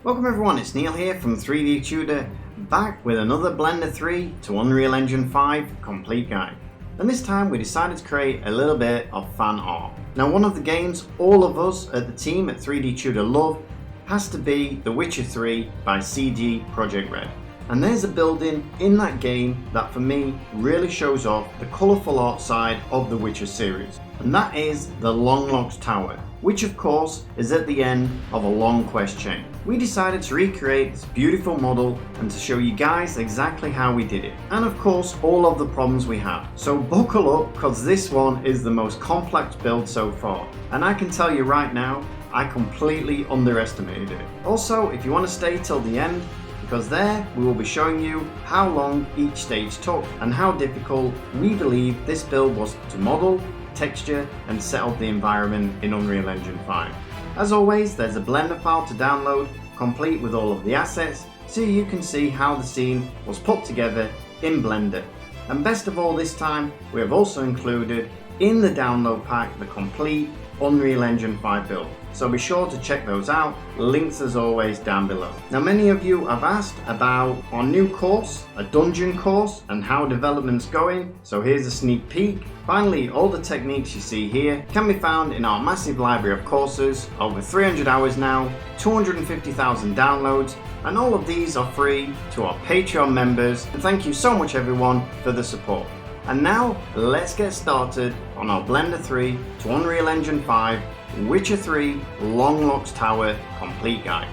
Welcome everyone, it's Neil here from 3D Tutor, back with another Blender 3 to Unreal Engine 5 complete guide. And this time we decided to create a little bit of fan art. Now one of the games all of us at the team at 3D Tutor love has to be The Witcher 3 by CD Projekt Red. And there's a building in that game that for me really shows off the colourful art side of the Witcher series. And that is the Longlocks Tower, which of course is at the end of a long quest chain. We decided to recreate this beautiful model and to show you guys exactly how we did it. And of course all of the problems we had. So buckle up, because this one is the most complex build so far. And I can tell you right now, I completely underestimated it. Also, if you want to stay till the end, because there we will be showing you how long each stage took and how difficult we believe this build was to model, texture and set up the environment in Unreal Engine 5. As always, there's a Blender file to download complete with all of the assets so you can see how the scene was put together in Blender. And best of all this time, we have also included in the download pack the complete Unreal Engine 5 build. So be sure to check those out, links as always down below. Now many of you have asked about our new course, a dungeon course, and how development's going, so here's a sneak peek. Finally, all the techniques you see here can be found in our massive library of courses, over 300 hours now, 250,000 downloads, and all of these are free to our Patreon members. And thank you so much everyone for the support. And now, let's get started on our Blender 3 to Unreal Engine 5 Witcher 3 Longlocks Tower complete guide.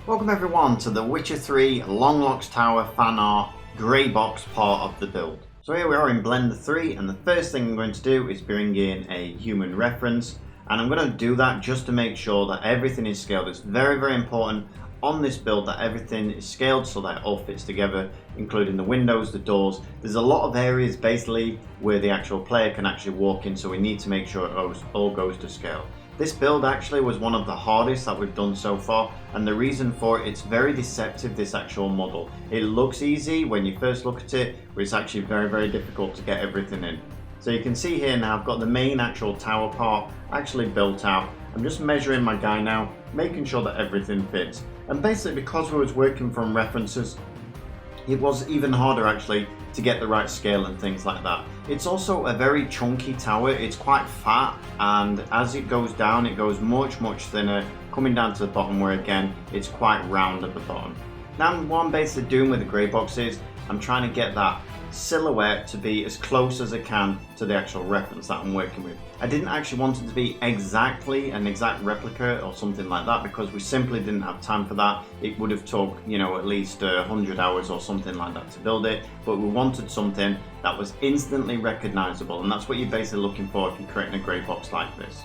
Welcome everyone to the Witcher 3 Longlocks Tower fan art Greybox part of the build. So here we are in Blender 3, and the first thing I'm going to do is bring in a human reference, and I'm going to do that just to make sure that everything is scaled. It's very important on this build that everything is scaled so that it all fits together, including the windows, the doors. There's a lot of areas basically where the actual player can actually walk in, so we need to make sure it all goes to scale. This build actually was one of the hardest that we've done so far, and the reason for it's very deceptive, this actual model. It looks easy when you first look at it, but it's actually very difficult to get everything in. So you can see here now I've got the main actual tower part actually built out. I'm just measuring my guy now, making sure that everything fits. And basically because we was working from references, it was even harder actually to get the right scale and things like that. It's also a very chunky tower, it's quite fat, and as it goes down it goes much thinner, coming down to the bottom where again it's quite round at the bottom. Now what I'm basically doing with the Greybox is I'm trying to get that silhouette to be as close as I can to the actual reference that I'm working with. I didn't actually want it to be exactly an exact replica or something like that because we simply didn't have time for that. It would have took, at least 100 hours or something like that to build it, but we wanted something that was instantly recognizable, and that's what you're basically looking for if you're creating a Greybox like this.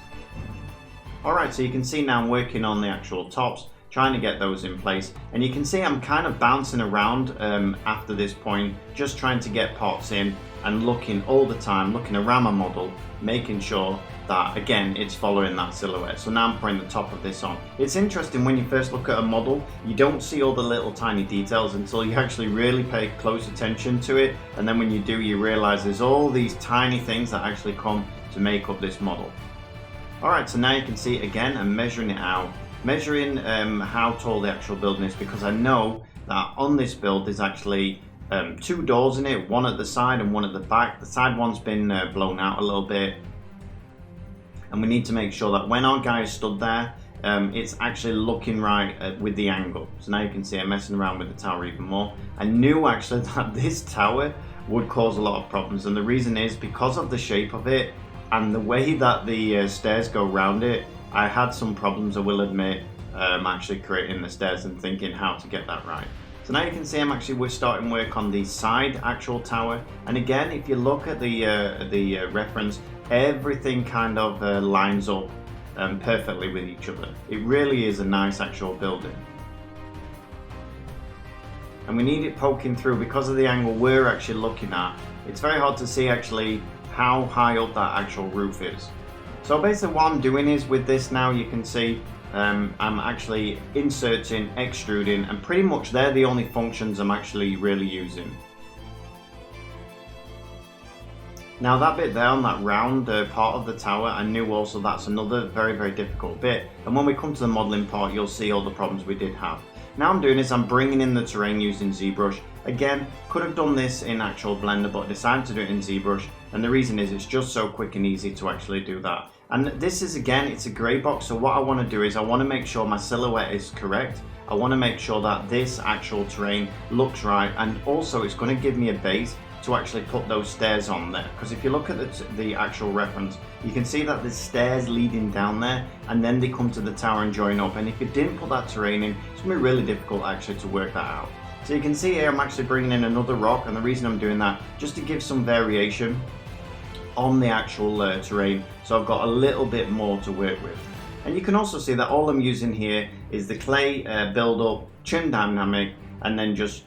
Alright, so you can see now I'm working on the actual tops, trying to get those in place, and you can see I'm kind of bouncing around after this point, just trying to get parts in and looking all the time, looking around my model, making sure that again it's following that silhouette. So now I'm putting the top of this on. It's interesting when you first look at a model, you don't see all the little tiny details until you actually really pay close attention to it, and then when you do you realize there's all these tiny things that actually come to make up this model. Alright, so now you can see again I'm measuring it out, measuring how tall the actual building is, because I know that on this build there's actually two doors in it, one at the side and one at the back. The side one's been blown out a little bit, and we need to make sure that when our guy is stood there it's actually looking right with the angle. So now you can see I'm messing around with the tower even more. I knew actually that this tower would cause a lot of problems, and the reason is because of the shape of it and the way that the stairs go around it. I had some problems, I will admit, actually creating the stairs and thinking how to get that right. So now you can see we're starting work on the side actual tower, and again if you look at the reference, everything kind of lines up perfectly with each other. It really is a nice actual building. And we need it poking through because of the angle we're actually looking at. It's very hard to see actually how high up that actual roof is. So basically what I'm doing is with this now you can see I'm actually inserting, extruding, and pretty much they're the only functions I'm actually really using. Now that bit there on that round part of the tower, I knew also that's another very difficult bit, and when we come to the modelling part you'll see all the problems we did have. Now I'm doing is I'm bringing in the terrain using ZBrush. Again, could have done this in actual Blender but decided to do it in ZBrush, and the reason is it's just so quick and easy to actually do that. And this is, again, it's a Greybox, so what I want to do is I want to make sure my silhouette is correct. I want to make sure that this actual terrain looks right, and also it's going to give me a base to actually put those stairs on there, because if you look at the actual reference, you can see that there's stairs leading down there and then they come to the tower and join up, and if you didn't put that terrain in, it's going to be really difficult actually to work that out. So you can see here I'm actually bringing in another rock, and the reason I'm doing that just to give some variation on the actual terrain, so I've got a little bit more to work with. And you can also see that all I'm using here is the clay build up, churn dynamic, and then just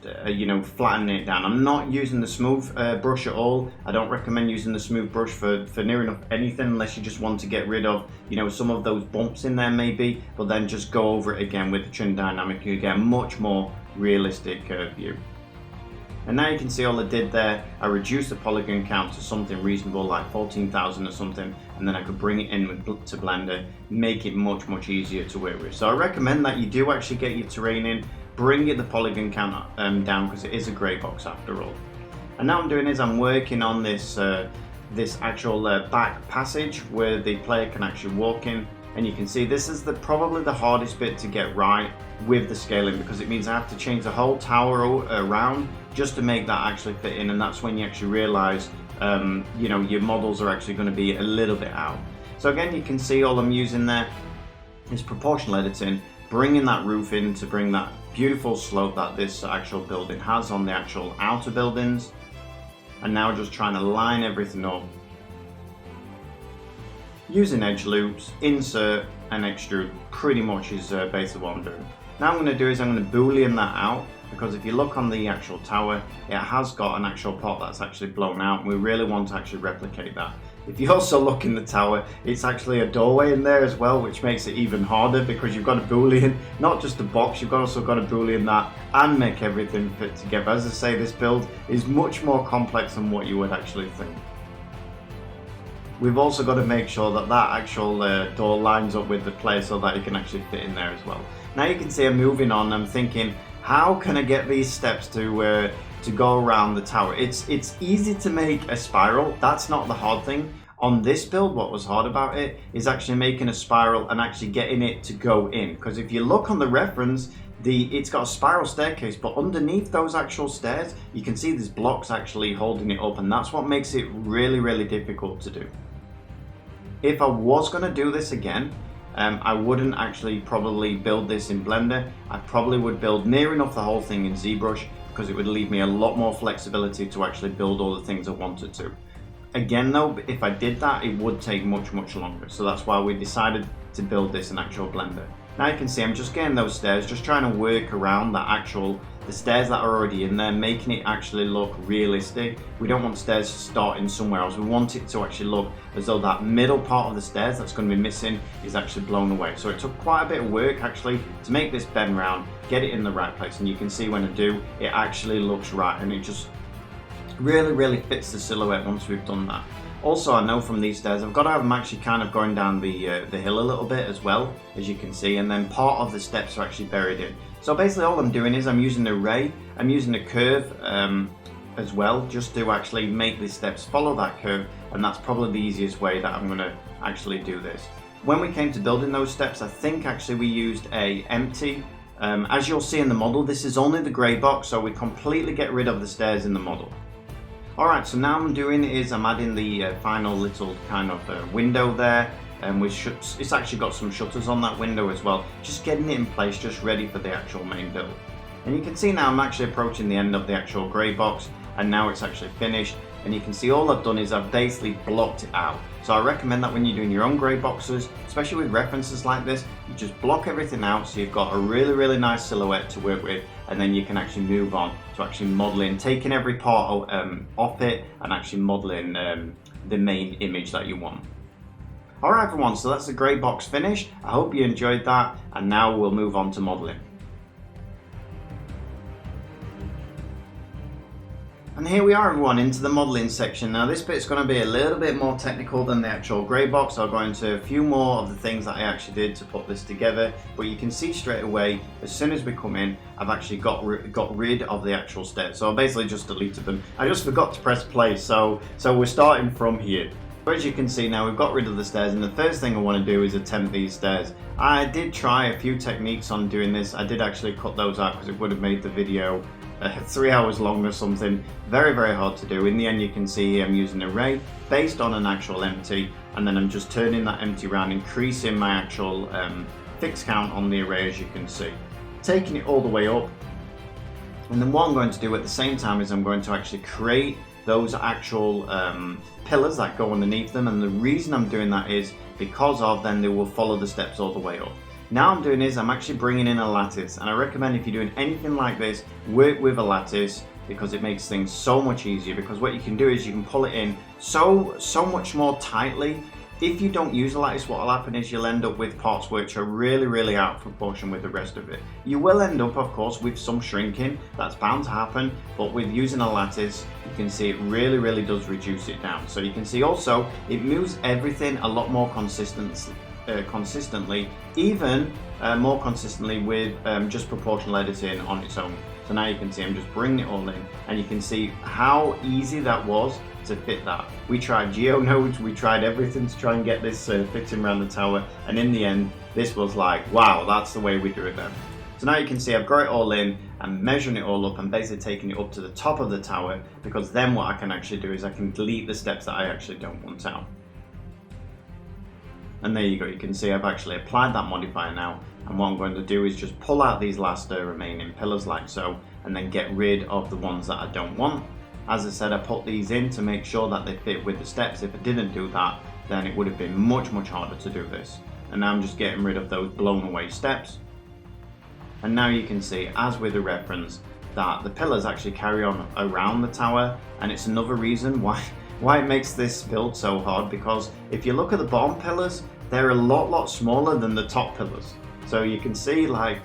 flatten it down. I'm not using the smooth brush at all. I don't recommend using the smooth brush for near enough anything unless you just want to get rid of some of those bumps in there maybe, but then just go over it again with the churn dynamic. You get a much more realistic view. And now you can see all I did there, I reduced the polygon count to something reasonable like 14,000 or something, and then I could bring it in to Blender, make it much easier to work with. So I recommend that you do actually get your terrain in, bring the polygon count down, because it is a Greybox after all. And now I'm doing is I'm working on this this actual back passage where the player can actually walk in, and you can see this is probably the hardest bit to get right with the scaling, because it means I have to change the whole tower around just to make that actually fit in, and that's when you actually realize your models are actually going to be a little bit out. So again, you can see all I'm using there is proportional editing, bringing that roof in to bring that beautiful slope that this actual building has on the actual outer buildings, and now just trying to line everything up using edge loops, insert and extrude. Pretty much is basically what I'm doing. Now I'm going to do is I'm going to boolean that out, because if you look on the actual tower, it has got an actual part that's actually blown out, and we really want to actually replicate that. If you also look in the tower, it's actually a doorway in there as well, which makes it even harder, because you've got a boolean, not just a box, you've also got to boolean that and make everything fit together. As I say, this build is much more complex than what you would actually think. We've also got to make sure that that actual door lines up with the player so that it can actually fit in there as well. Now you can see I'm moving on, I'm thinking, how can I get these steps to go around the tower? It's easy to make a spiral, that's not the hard thing. On this build, what was hard about it is actually making a spiral and actually getting it to go in, because if you look on the reference, it's got a spiral staircase, but underneath those actual stairs you can see there's blocks actually holding it up, and that's what makes it really difficult to do. If I was going to do this again, I wouldn't actually probably build this in Blender. I probably would build near enough the whole thing in ZBrush, because it would leave me a lot more flexibility to actually build all the things I wanted to. Again though, if I did that, it would take much longer, so that's why we decided to build this in actual Blender. Now you can see I'm just getting those stairs, just trying to work around the stairs that are already in there, making it actually look realistic. We don't want stairs starting somewhere else. We want it to actually look as though that middle part of the stairs that's going to be missing is actually blown away. So it took quite a bit of work actually to make this bend round, get it in the right place, and you can see when I do, it actually looks right, and it just really fits the silhouette once we've done that. Also, I know from these stairs, I've got to have them actually kind of going down the hill a little bit as well, as you can see, and then part of the steps are actually buried in. So basically all I'm doing is I'm using a ray, I'm using a curve as well, just to actually make the steps follow that curve, and that's probably the easiest way that I'm going to actually do this. When we came to building those steps, I think actually we used a empty. As you'll see in the model, this is only the Greybox, so we completely get rid of the stairs in the model. Alright, so now I'm doing is I'm adding the final little kind of window there, and it's actually got some shutters on that window as well, just getting it in place, just ready for the actual main build. And you can see now I'm actually approaching the end of the actual Greybox, and now it's actually finished, and you can see all I've done is I've basically blocked it out. So I recommend that when you're doing your own Greyboxes, especially with references like this, you just block everything out so you've got a really nice silhouette to work with, and then you can actually move on to actually modeling, taking every part off it and actually modeling the main image that you want. Alright everyone, so that's the Greybox finished. I hope you enjoyed that, and now we'll move on to modeling. And here we are, everyone, into the modelling section. Now this bit's going to be a little bit more technical than the actual Greybox. I'll go into a few more of the things that I actually did to put this together, but you can see straight away, as soon as we come in, I've actually got rid of the actual stairs. So I basically just deleted them. I just forgot to press play, so we're starting from here. So as you can see now, we've got rid of the stairs, and the first thing I want to do is attempt these stairs. I did try a few techniques on doing this. I did actually cut those out because it would have made the video 3 hours long or something. Very, very hard to do. In the end, you can see I'm using an array based on an actual empty, and then I'm just turning that empty around, increasing my actual fixed count on the array, as you can see. Taking it all the way up, and then what I'm going to do at the same time is I'm going to actually create those actual pillars that go underneath them, and the reason I'm doing that is because of then they will follow the steps all the way up. Now I'm doing is I'm actually bringing in a lattice, and I recommend if you're doing anything like this, work with a lattice because it makes things so much easier, because what you can do is you can pull it in so much more tightly. If you don't use a lattice, what will happen is you'll end up with parts which are really out of proportion with the rest of it. You will end up, of course, with some shrinking. That's bound to happen, but with using a lattice, you can see it really does reduce it down. So you can see also it moves everything a lot more consistently, even more consistently with just proportional editing on its own. So now you can see I'm just bringing it all in, and you can see how easy that was to fit that. We tried geonodes, we tried everything to try and get this fitting around the tower, and in the end this was like, wow, that's the way we do it then. So now you can see I've got it all in, I'm measuring it all up, and basically taking it up to the top of the tower, because then what I can actually do is I can delete the steps that I actually don't want out. And there you go, you can see I've actually applied that modifier now, and what I'm going to do is just pull out these last remaining pillars like so, and then get rid of the ones that I don't want. As I said, I put these in to make sure that they fit with the steps. If I didn't do that, then it would have been much harder to do this. And now I'm just getting rid of those blown away steps. And now you can see, as with the reference, that the pillars actually carry on around the tower, and it's another reason why it makes this build so hard, because if you look at the bottom pillars, they're a lot smaller than the top pillars. So you can see, like,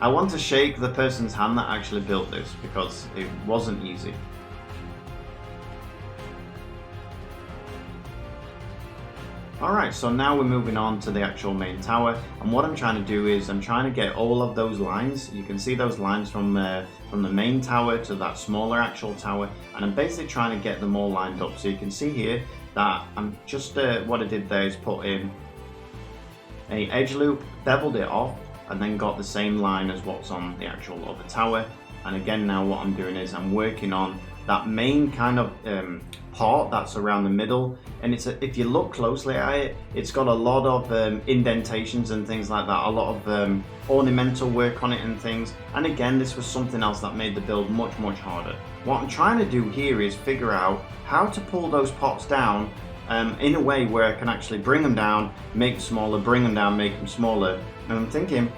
I want to shake the person's hand that actually built this, because it wasn't easy. Alright, so now we're moving on to the actual main tower, and what I'm trying to do is I'm trying to get all of those lines. You can see those lines from the main tower to that smaller actual tower, and I'm basically trying to get them all lined up. So you can see here that I'm just, what I did there is put in a edge loop, beveled it off, and then got the same line as what's on the actual other tower. And again, now what I'm doing is I'm working on that main kind of part that's around the middle, and if you look closely at it, it's got a lot of indentations and things like that, a lot of ornamental work on it and things. And again, this was something else that made the build much harder. What I'm trying to do here is figure out how to pull those pots down in a way where I can actually bring them down, make them smaller, bring them down, make them smaller. And I'm thinking,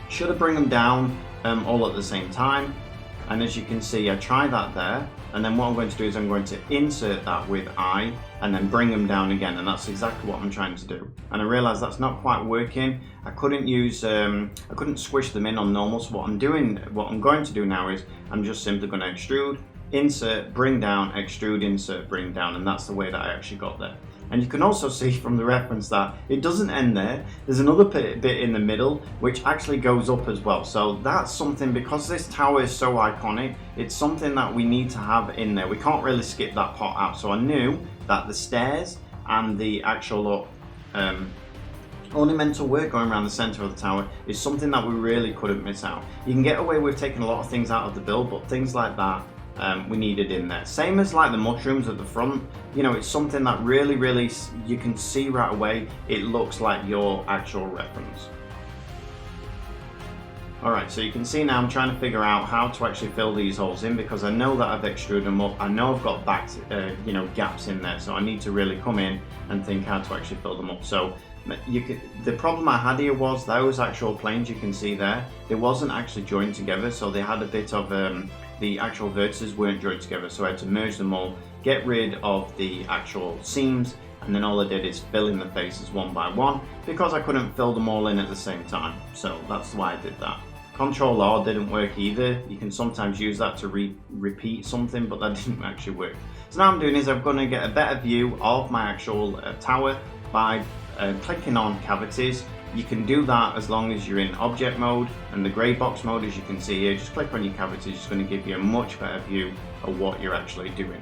should I bring them down all at the same time? And as you can see, I tried that there, and then what I'm going to do is I'm going to insert that with I, and then bring them down again, and that's exactly what I'm trying to do. And I realized that's not quite working. I couldn't squish them in on normal, so what I'm going to do now is I'm just simply going to extrude, insert, bring down, extrude, insert, bring down, and that's the way that I actually got there. And you can also see from the reference that it doesn't end there. There's another bit in the middle which actually goes up as well. So that's something, because this tower is so iconic, it's something that we need to have in there. We can't really skip that part out. So I knew that the stairs and the actual ornamental work going around the center of the tower is something that we really couldn't miss out. You can get away with taking a lot of things out of the build, but things like that we needed in there. Same as like the mushrooms at the front, you know, it's something that really you can see right away. It looks like your actual reference. Alright, so you can see now I'm trying to figure out how to actually fill these holes in, because I know that I've extruded them up. I know I've got gaps in there, so I need to really come in and think how to actually fill them up. So the problem I had here was those actual planes you can see there, they wasn't actually joined together, so they had a bit of the actual vertices weren't joined together, so I had to merge them all, get rid of the actual seams, and then all I did is fill in the faces one by one, because I couldn't fill them all in at the same time. So that's why I did that. Control R didn't work either. You can sometimes use that to repeat something, but that didn't actually work. So now I'm doing is I'm going to get a better view of my actual tower by clicking on cavities. You can do that as long as you're in object mode, and the Greybox mode, as you can see here, just click on your cavities. It's going to give you a much better view of what you're actually doing.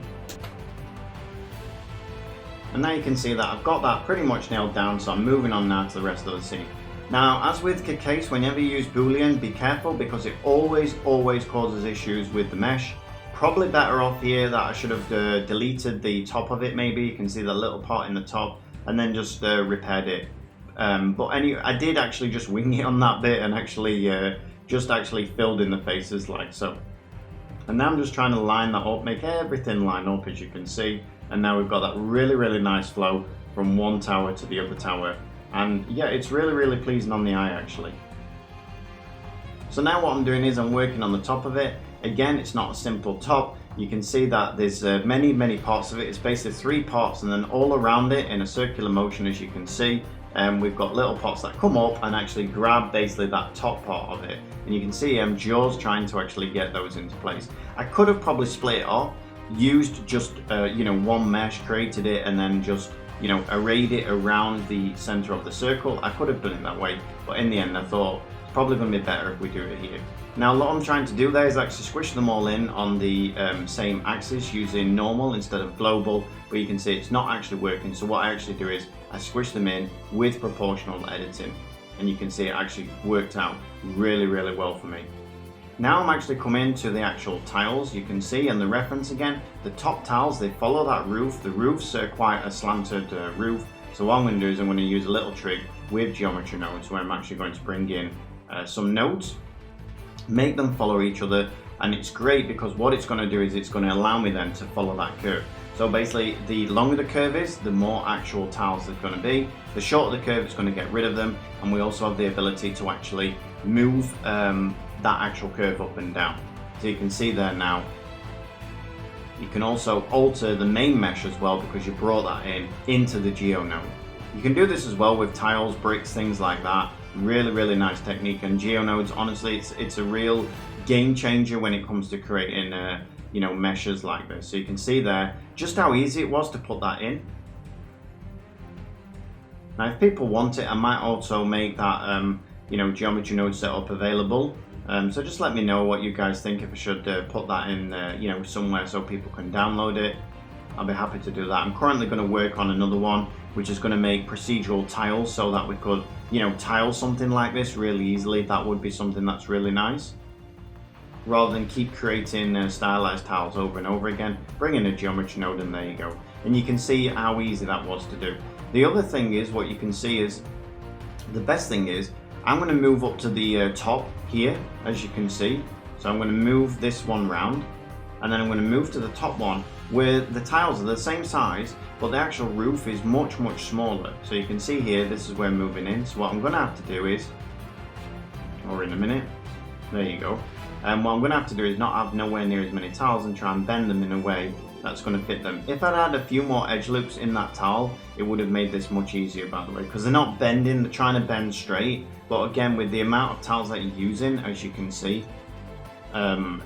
And now you can see that I've got that pretty much nailed down, so I'm moving on now to the rest of the scene. Now, as with the case, whenever you use Boolean, be careful because it always causes issues with the mesh. Probably better off here that I should have deleted the top of it maybe. You can see the little part in the top, and then just repaired it. But anyway, I did actually just wing it on that bit and actually just filled in the faces like so. And now I'm just trying to line that up, make everything line up as you can see. And now we've got that really nice flow from one tower to the other tower. And yeah, it's really pleasing on the eye actually. So now what I'm doing is I'm working on the top of it. Again, it's not a simple top. You can see that there's many parts of it. It's basically 3 parts, and then all around it in a circular motion, as you can see, we've got little pots that come up and actually grab basically that top part of it. And you can see Jaws trying to actually get those into place. I could have probably split it off, used just one mesh, created it, and then just arrayed it around the center of the circle. I could have done it that way, but in the end I thought it's probably going to be better if we do it here. Now what I'm trying to do there is actually squish them all in on the same axis using normal instead of global, but you can see it's not actually working. So what I actually do is I squish them in with proportional editing, and you can see it actually worked out really well for me. Now I'm actually coming to the actual tiles. You can see in the reference again, the top tiles, they follow that roof. The roof's quite a slanted roof. So what I'm going to do is I'm going to use a little trick with geometry nodes where I'm actually going to bring in some nodes, make them follow each other, and it's great because what it's going to do is it's going to allow me then to follow that curve. So basically, the longer the curve is, the more actual tiles there's going to be. The shorter the curve, it's going to get rid of them, and we also have the ability to actually move that actual curve up and down. So you can see there now, you can also alter the main mesh as well because you brought that into the geo node. You can do this as well with tiles, bricks, things like that. Really nice technique, and geo nodes, honestly, it's a real game changer when it comes to creating meshes like this. So you can see there just how easy it was to put that in. Now if people want it, I might also make that geometry node setup available. So just let me know what you guys think, if I should put that in somewhere so people can download it. I'll be happy to do that. I'm currently going to work on another one which is going to make procedural tiles so that we could tile something like this really easily. That would be something that's really nice, rather than keep creating stylized tiles over and over again. Bring in a geometry node and there you go. And you can see how easy that was to do. The other thing is, what you can see is, the best thing is, I'm going to move up to the top here, as you can see. So I'm going to move this one round, and then I'm going to move to the top one where the tiles are the same size, but the actual roof is much smaller. So you can see here, this is where I'm moving in. So what I'm going to have to do is, or in a minute, there you go. And what I'm going to have to do is not have nowhere near as many tiles and try and bend them in a way that's going to fit them. If I'd had a few more edge loops in that tile, it would have made this much easier, by the way, because they're not bending, they're trying to bend straight. But again, with the amount of tiles that you're using, as you can see,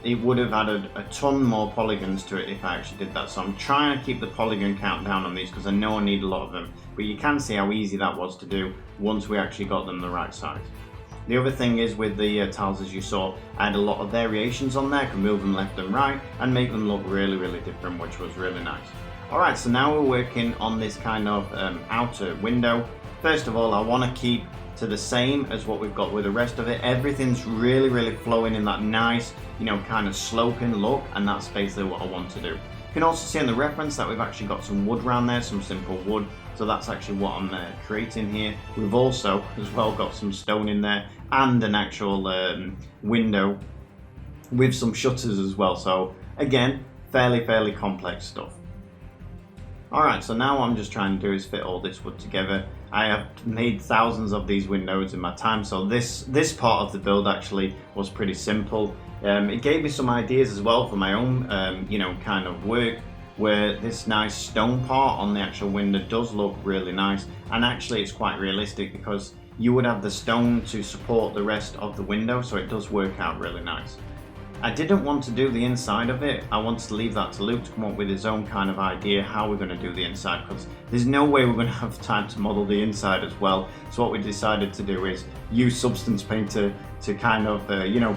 it would have added a ton more polygons to it if I actually did that. So I'm trying to keep the polygon count down on these because I know I need a lot of them. But you can see how easy that was to do once we actually got them the right size. The other thing is with the tiles, as you saw, I had a lot of variations on there. I can move them left and right and make them look really different, which was really nice. Alright, so now we're working on this kind of outer window. First of all, I want to keep to the same as what we've got with the rest of it. Everything's really flowing in that nice, kind of sloping look, and that's basically what I want to do. You can also see in the reference that we've actually got some wood around there, some simple wood. So that's actually what I'm creating here. We've also as well got some stone in there and an actual window with some shutters as well. So again, fairly complex stuff. Alright, so now what I'm just trying to do is fit all this wood together. I have made thousands of these windows in my time, so this part of the build actually was pretty simple. It gave me some ideas as well for my own kind of work, where this nice stone part on the actual window does look really nice, and actually it's quite realistic because you would have the stone to support the rest of the window, so it does work out really nice. I didn't want to do the inside of it. I wanted to leave that to Luke to come up with his own kind of idea how we're going to do the inside, because there's no way we're going to have time to model the inside as well. So what we decided to do is use substance paint to kind of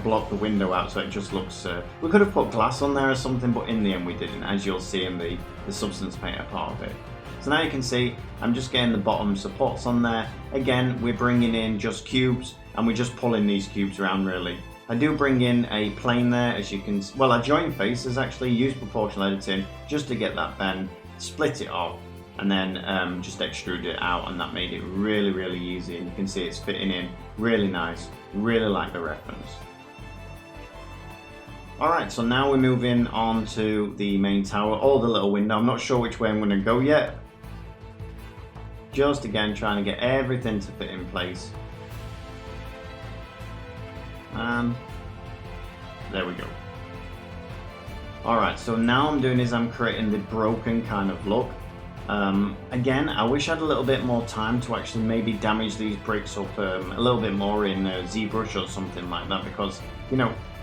block the window out, so it just looks we could have put glass on there or something, but in the end we didn't, as you'll see in the substance paint part of it. So now you can see I'm just getting the bottom supports on there. Again, we're bringing in just cubes and we're just pulling these cubes around really. I do bring in a plane there, as you can, well, I join faces actually, use proportional editing just to get that bend, split it off, and then just extrude it out, and that made it really, really easy. And you can see it's fitting in really nice, really like the reference. Alright, so now we're moving on to the main tower, or the little window. I'm not sure which way I'm going to go yet. Just again, trying to get everything to fit in place. And there we go. Alright, so now I'm doing is I'm creating the broken kind of look. Again, I wish I had a little bit more time to actually maybe damage these bricks up a little bit more in ZBrush or something like that, because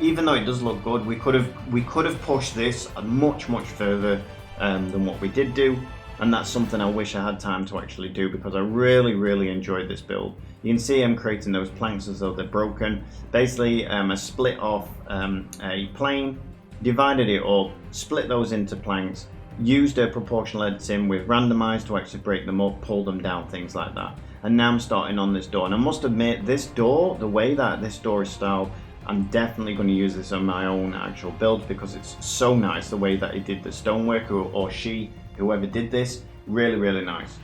even though it does look good, we could have pushed this much further than what we did do. And that's something I wish I had time to actually do, because I really enjoyed this build. You can see I'm creating those planks as though they're broken. Basically, I split off a plane, divided it up, split those into planks, used a proportional editing with randomize to actually break them up, pull them down, things like that. And now I'm starting on this door. And I must admit, this door, the way that this door is styled, I'm definitely going to use this on my own actual build, because it's so nice the way that he did the stonework, or she, whoever did this, really nice.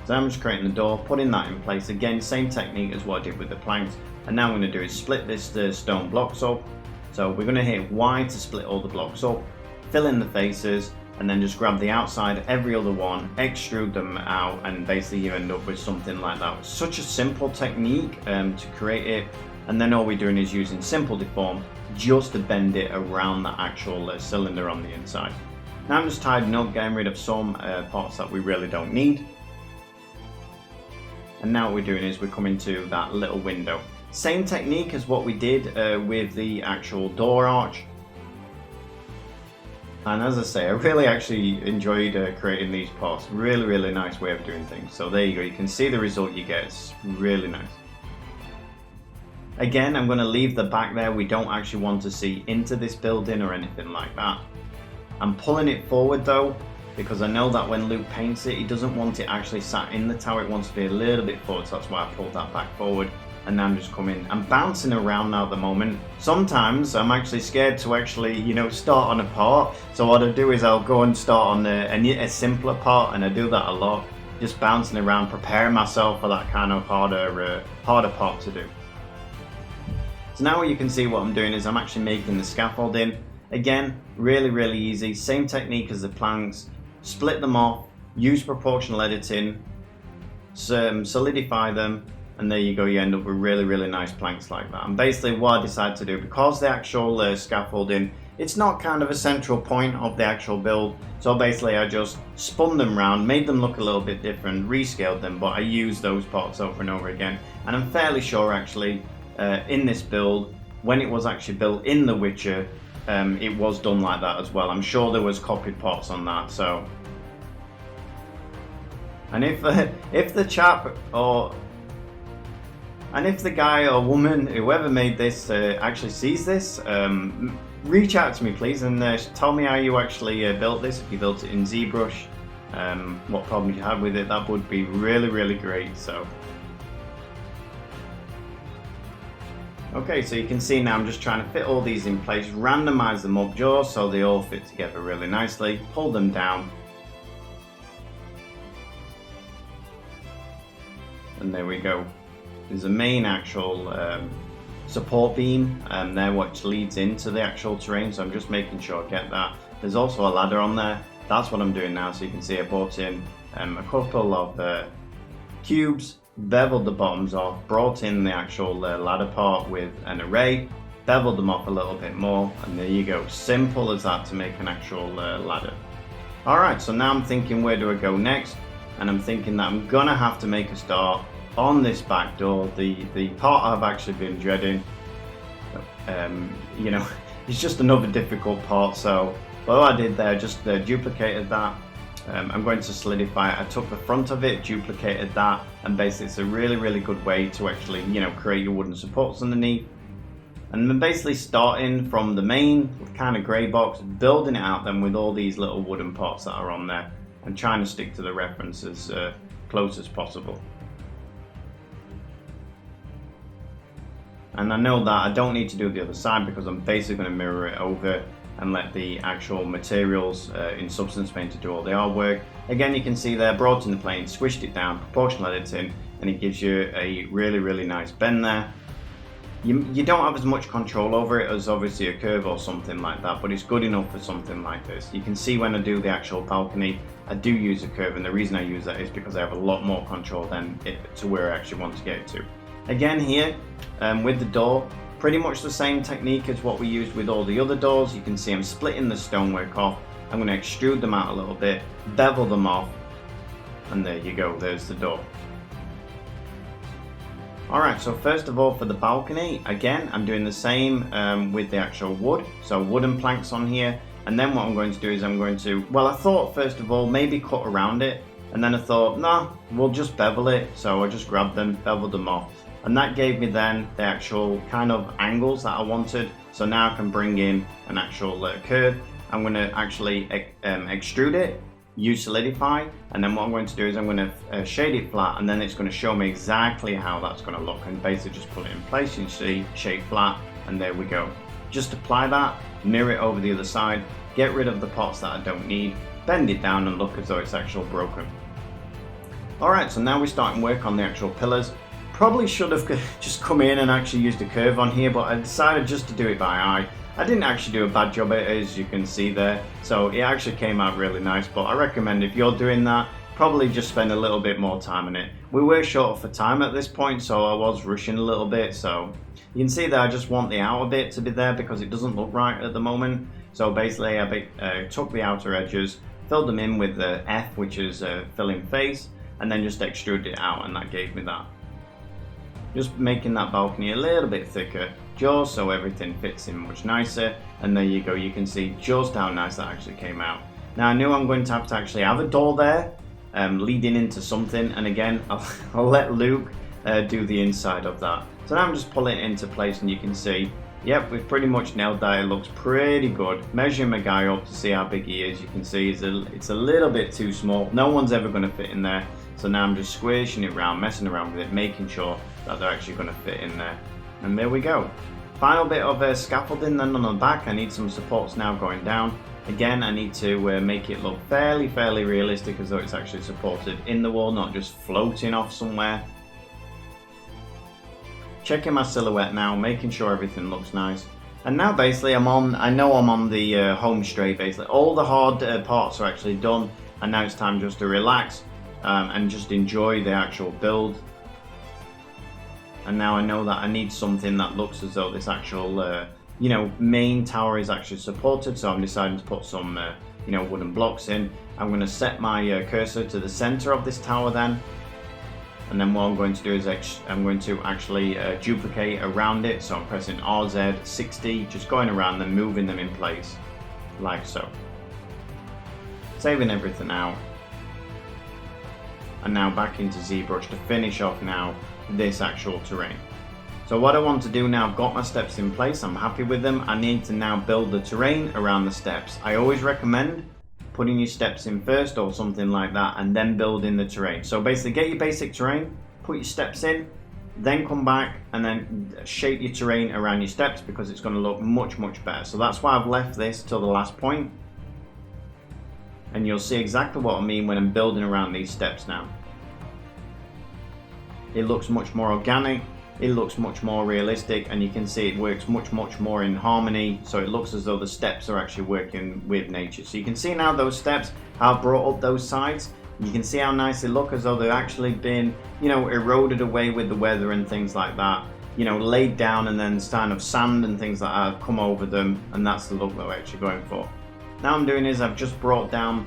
So I'm just creating the door, putting that in place. Again, same technique as what I did with the planks. And now I'm going to do is split the stone blocks up. So we're going to hit Y to split all the blocks up, fill in the faces, and then just grab the outside, every other one, extrude them out, and basically you end up with something like that. It's such a simple technique to create it. And then all we're doing is using simple deform just to bend it around the actual cylinder on the inside. Now I'm just tidying up, getting rid of some parts that we really don't need. And now what we're doing is we're coming to that little window. Same technique as what we did with the actual door arch. And as I say, I really actually enjoyed creating these parts. Really nice way of doing things. So there you go, you can see the result you get. It's really nice. Again, I'm going to leave the back there. We don't actually want to see into this building or anything like that. I'm pulling it forward though, because I know that when Luke paints it, he doesn't want it actually sat in the tower. It wants to be a little bit forward, so that's why I pulled that back forward. And now I'm just coming, I'm bouncing around now at the moment. Sometimes I'm actually scared to actually, start on a part. So what I do is I'll go and start on a simpler part, and I do that a lot. Just bouncing around, preparing myself for that kind of harder part to do. So now you can see what I'm doing is I'm actually making the scaffolding. Again, really easy. Same technique as the planks. Split them off, use proportional editing, solidify them, and there you go, you end up with really nice planks like that. And basically what I decided to do, because the actual scaffolding, it's not kind of a central point of the actual build, so basically I just spun them round, made them look a little bit different, rescaled them, but I used those parts over and over again. And I'm fairly sure actually in this build, when it was actually built in The Witcher, it was done like that as well. I'm sure there was copied parts on that. So, and if the chap if the guy or woman, whoever made this, actually sees this, reach out to me please, and tell me how you actually built this. If you built it in ZBrush, what problems you had with it, that would be really great. So. Okay, so you can see now I'm just trying to fit all these in place, randomize them up just so they all fit together really nicely, pull them down. And there we go. There's a main actual support beam there which leads into the actual terrain, so I'm just making sure I get that. There's also a ladder on there. That's what I'm doing now, so you can see I brought in a couple of cubes, beveled the bottoms off, brought in the actual ladder part with an array, beveled them off a little bit more, and there you go. Simple as that to make an actual ladder. Alright, so now I'm thinking, where do I go next? and I'm thinking that I'm gonna have to make a start on this back door, the part I've actually been dreading. You know, it's just another difficult part, so what I did there, just duplicated that. I'm going to solidify it. I took the front of it, duplicated that, and basically it's a really good way to actually, you know, create your wooden supports underneath. And then basically starting from the main kind of grey box, building it out then with all these little wooden parts that are on there, and trying to stick to the reference as close as possible. And I know that I don't need to do the other side because I'm basically going to mirror it over and let the actual materials in Substance Paint to do all the artwork. Again, you can see there, brought in the plane, squished it down, proportional editing, and it gives you a really nice bend there. You don't have as much control over it as obviously a curve or something like that, but it's good enough for something like this. You can see when I do the actual balcony, I do use a curve, and the reason I use that is because I have a lot more control than to where I actually want to get it to. Again here, with the door, pretty much the same technique as what we used with all the other doors. You can see I'm splitting the stonework off. I'm going to extrude them out a little bit, bevel them off, and there you go, there's the door. Alright, so first of all for the balcony, again I'm doing the same with the actual wood, so wooden planks on here, and then what I'm going to do is I'm going to, well, I thought first of all maybe cut around it, and then I thought, nah, we'll just bevel it, so I just grabbed them, beveled them off. And that gave me then the actual kind of angles that I wanted. So now I can bring in an actual curve. I'm going to actually extrude it, use solidify, and then what I'm going to do is I'm going to shade it flat, and then it's going to show me exactly how that's going to look, and basically just put it in place. You see, shade flat, and there we go. Just apply that, mirror it over the other side, get rid of the parts that I don't need, bend it down and look as though it's actually broken. Alright, so now we're starting work on the actual pillars. Probably should have just come in and actually used a curve on here, but I decided just to do it by eye. I didn't actually do a bad job at it, as you can see there, so it actually came out really nice, but I recommend if you're doing that, probably just spend a little bit more time on it. We were short for time at this point, so I was rushing a little bit, so you can see that I just want the outer bit to be there because it doesn't look right at the moment. So basically I took the outer edges, filled them in with the F, which is filling face, and then just extruded it out, and that gave me that. Just making that balcony a little bit thicker, just so everything fits in much nicer, and there you go, you can see just how nice that actually came out. Now I knew I'm going to actually have a door there, leading into something, and again, I'll let Luke do the inside of that. So now I'm just pulling it into place, and you can see, yep, we've pretty much nailed that. It looks pretty good. Measuring my guy up to see how big he is, you can see it's a little bit too small. No one's ever going to fit in there. So now I'm just squishing it around, messing around with it, making sure that they're actually going to fit in there. And there we go. Final bit of scaffolding then on the back. I need some supports now going down. Again, I need to make it look fairly realistic, as though it's actually supported in the wall, not just floating off somewhere. Checking my silhouette now, making sure everything looks nice. And now basically I know I'm on the home straight basically. All the hard parts are actually done, and now it's time just to relax and just enjoy the actual build. And now I know that I need something that looks as though this actual you know, main tower is actually supported, so I'm deciding to put some you know, wooden blocks in. I'm going to set my cursor to the center of this tower then, and then what I'm going to do is I'm going to actually duplicate around it. So I'm pressing RZ 60, just going around them, moving them in place like so, saving everything out, and now back into ZBrush to finish off now this actual terrain. So what I want to do now, I've got my steps in place, I'm happy with them. I need to now build the terrain around the steps. I always recommend putting your steps in first or something like that, and then building the terrain. So basically get your basic terrain, put your steps in, then come back and then shape your terrain around your steps, because it's going to look much better. So that's why I've left this till the last point, and you'll see exactly what I mean when I'm building around these steps now. It looks much more organic, it looks much more realistic, and you can see it works much more in harmony, so it looks as though the steps are actually working with nature. So you can see now those steps, how I've brought up those sides. You can see how nice they look, as though they've actually been, you know, eroded away with the weather and things like that. You know, laid down, and then kind of sand and things like that have come over them, and that's the look that we're actually going for. Now I'm doing is I've just brought down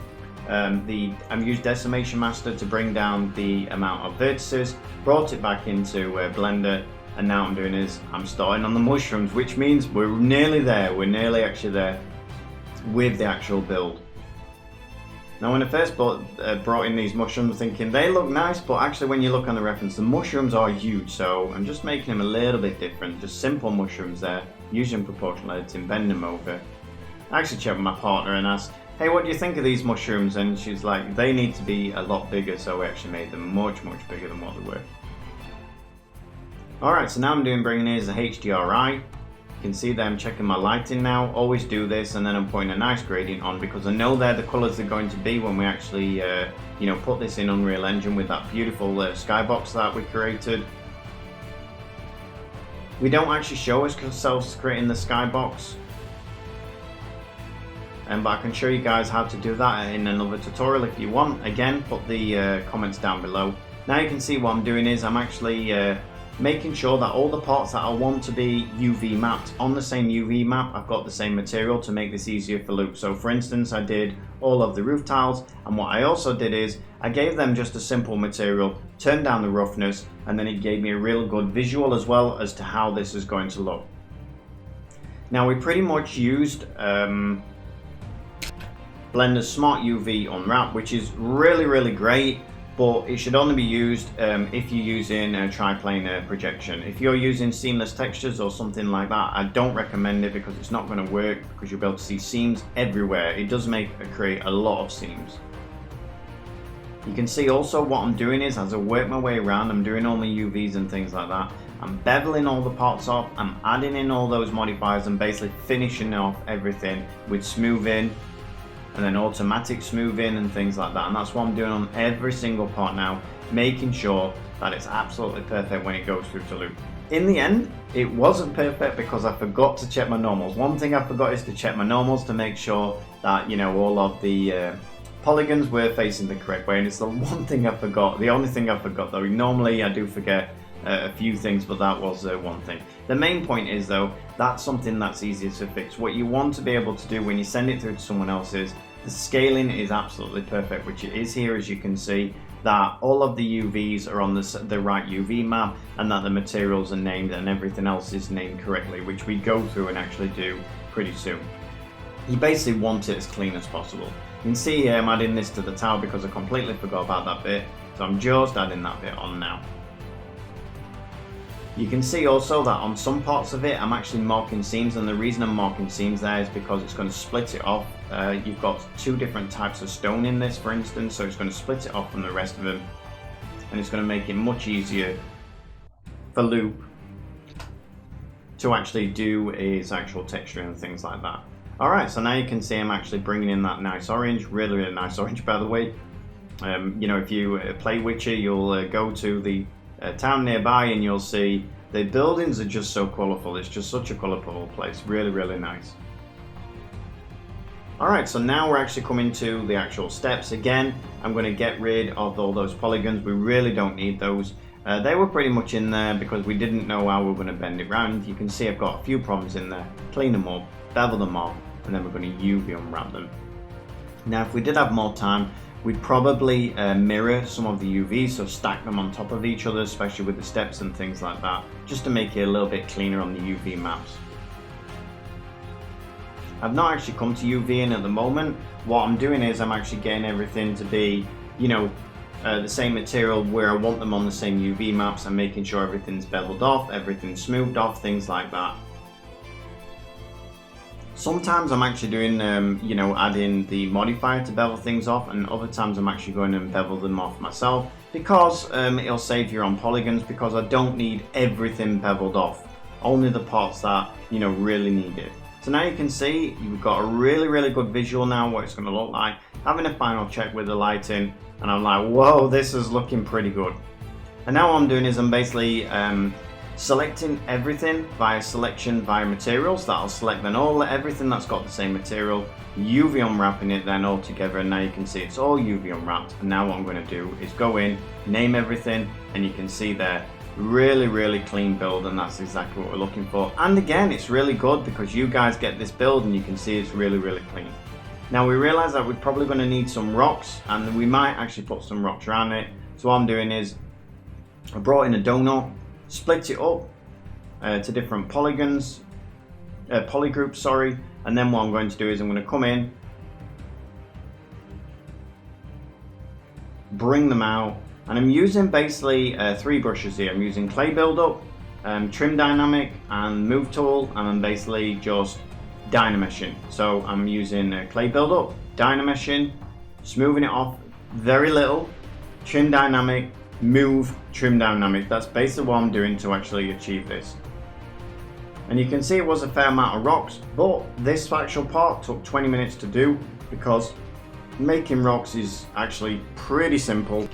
I used Decimation Master to bring down the amount of vertices, brought it back into Blender, and now I'm doing is I'm starting on the mushrooms, which means we're nearly there. We're nearly actually there with the actual build. Now when I first brought in these mushrooms, thinking they look nice, but actually when you look on the reference, the mushrooms are huge, so I'm just making them a little bit different. Just simple mushrooms there, using proportional editing, bend them over. I actually checked with my partner and asked, hey, what do you think of these mushrooms? And she's like, they need to be a lot bigger, so we actually made them much bigger than what they were. Alright, so now I'm bringing in the HDRI. You can see that I'm checking my lighting now. Always do this, and then I'm putting a nice gradient on because I know they're the colours they're going to be when we actually put this in Unreal Engine with that beautiful skybox that we created. We don't actually show ourselves creating the skybox, but I can show you guys how to do that in another tutorial if you want. Again, put the comments down below. Now you can see what I'm doing is I'm actually making sure that all the parts that I want to be UV mapped on the same UV map, I've got the same material to make this easier for Loop. So for instance, I did all of the roof tiles, and what I also did is I gave them just a simple material, turned down the roughness, and then it gave me a real good visual as well as to how this is going to look. Now we pretty much used Blender's Smart UV Unwrap, which is really great, but it should only be used if you're using a triplanar projection. If you're using seamless textures or something like that, I don't recommend it because it's not going to work, because you'll be able to see seams everywhere. It does create a lot of seams. You can see also what I'm doing is, as I work my way around, I'm doing all my UVs and things like that. I'm beveling all the parts off, I'm adding in all those modifiers and basically finishing off everything with smoothing, and then automatic smoothing and things like that. And that's what I'm doing on every single part now, making sure that it's absolutely perfect when it goes through to Loop. In the end, it wasn't perfect because I forgot to check my normals. One thing I forgot is to check my normals to make sure that, all of the polygons were facing the correct way. And it's the one thing I forgot. The only thing I forgot though. Normally I do forget a few things, but that was one thing. The main point is though, that's something that's easier to fix. What you want to be able to do when you send it through to someone else is, the scaling is absolutely perfect, which it is here, as you can see, that all of the UVs are on the right UV map, and that the materials are named and everything else is named correctly, which we go through and actually do pretty soon. You basically want it as clean as possible. You can see here I'm adding this to the tower because I completely forgot about that bit, so I'm just adding that bit on now. You can see also that on some parts of it I'm actually marking seams, and the reason I'm marking seams there is because it's going to split it off. You've got two different types of stone in this, for instance, so it's going to split it off from the rest of them, and it's going to make it much easier for Loop to actually do its actual texture and things like that. Alright, so now you can see I'm actually bringing in that nice orange, really nice orange by the way. If you play Witcher, you'll go to the town nearby and you'll see the buildings are just so colourful. It's just such a colourful place, really nice. Alright, so now we're actually coming to the actual steps. Again, I'm going to get rid of all those polygons. We really don't need those. They were pretty much in there because we didn't know how we were going to bend it round. You can see I've got a few problems in there. Clean them up, bevel them off, and then we're going to UV unwrap them. Now if we did have more time, we'd probably mirror some of the UVs, so stack them on top of each other, especially with the steps and things like that, just to make it a little bit cleaner on the UV maps. I've not actually come to UV in at the moment. What I'm doing is I'm actually getting everything to be, the same material where I want them on the same UV maps. I'm making sure everything's beveled off, everything's smoothed off, things like that. Sometimes I'm actually doing, adding the modifier to bevel things off, and other times I'm actually going and bevel them off myself because it'll save you on polygons, because I don't need everything beveled off, only the parts that, really need it. So now you can see you've got a really good visual now what it's going to look like. Having a final check with the lighting, and I'm like, whoa, this is looking pretty good. And now what I'm doing is I'm basically selecting everything via selection via materials. That'll select then everything that's got the same material, UV unwrapping it then all together, and now you can see it's all UV unwrapped. And now what I'm going to do is go in, name everything, and you can see there, really clean build, and that's exactly what we're looking for. And again, it's really good because you guys get this build and you can see it's really clean. Now we realize that we're probably going to need some rocks, and we might actually put some rocks around it. So what I'm doing is I brought in a donut, split it up to different polygons, polygroups, sorry, and then what I'm going to do is I'm going to come in, bring them out, and I'm using basically 3 brushes here. I'm using clay buildup, trim dynamic, and move tool, and I'm basically just dynameshing. So I'm using clay buildup, dynameshing, smoothing it off very little, trim dynamic, move, trim dynamic. That's basically what I'm doing to actually achieve this. And you can see it was a fair amount of rocks, but this actual part took 20 minutes to do, because making rocks is actually pretty simple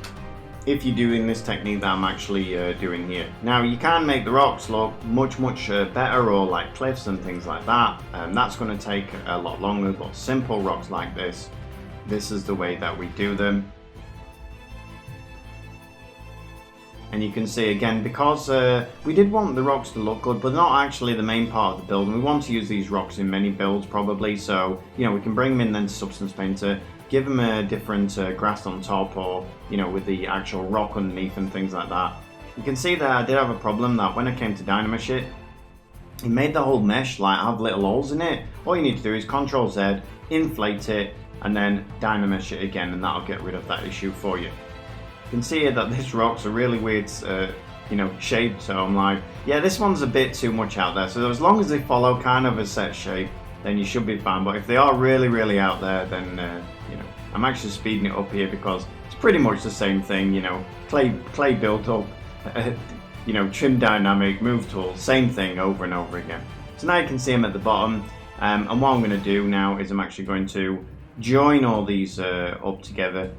if you're doing this technique that I'm actually doing here. Now you can make the rocks look much better, or like cliffs and things like that, and that's going to take a lot longer, but simple rocks like this is the way that we do them. And you can see again, because we did want the rocks to look good, but not actually the main part of the build, and we want to use these rocks in many builds probably, so you know, we can bring them in then to Substance Painter, give them a different grass on top, or you know, with the actual rock underneath and things like that. You can see that I did have a problem that when I came to dynamesh it, it made the whole mesh like have little holes in it. All you need to do is Ctrl Z, inflate it, and then dynamesh it again, and that'll get rid of that issue for you. You can see here that this rock's a really weird you know, shape, so I'm like, yeah, this one's a bit too much out there. So as long as they follow kind of a set shape, then you should be fine. But if they are really out there, then you know, I'm actually speeding it up here because it's pretty much the same thing. You know, clay built up, you know, trim dynamic, move tool, same thing over and over again. So now you can see them at the bottom, and what I'm going to do now is I'm actually going to join all these up together,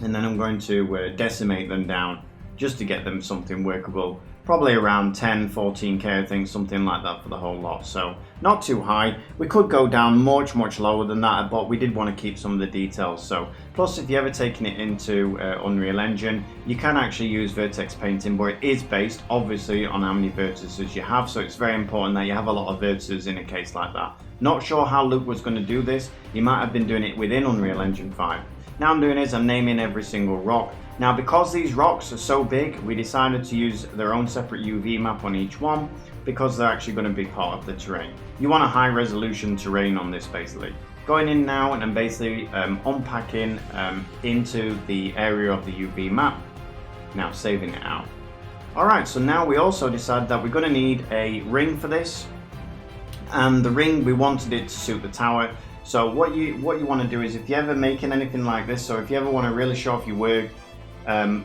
and then I'm going to decimate them down just to get them something workable. Probably around 10-14k, I think, something like that for the whole lot. So not too high. We could go down much lower than that, but we did want to keep some of the details. So plus, if you ever taken it into Unreal Engine, you can actually use vertex painting, but it is based obviously on how many vertices you have. So it's very important that you have a lot of vertices in a case like that. Not sure how Luke was going to do this. He might have been doing it within Unreal Engine 5. Now I'm doing is I'm naming every single rock. Now because these rocks are so big, we decided to use their own separate UV map on each one, because they're actually going to be part of the terrain. You want a high resolution terrain on this basically. Going in now and I'm basically unpacking into the area of the UV map. Now saving it out. Alright, so now we also decided that we're going to need a ring for this. And the ring, we wanted it to suit the tower. So what you want to do is, if you're ever making anything like this, so if you ever want to really show off your work,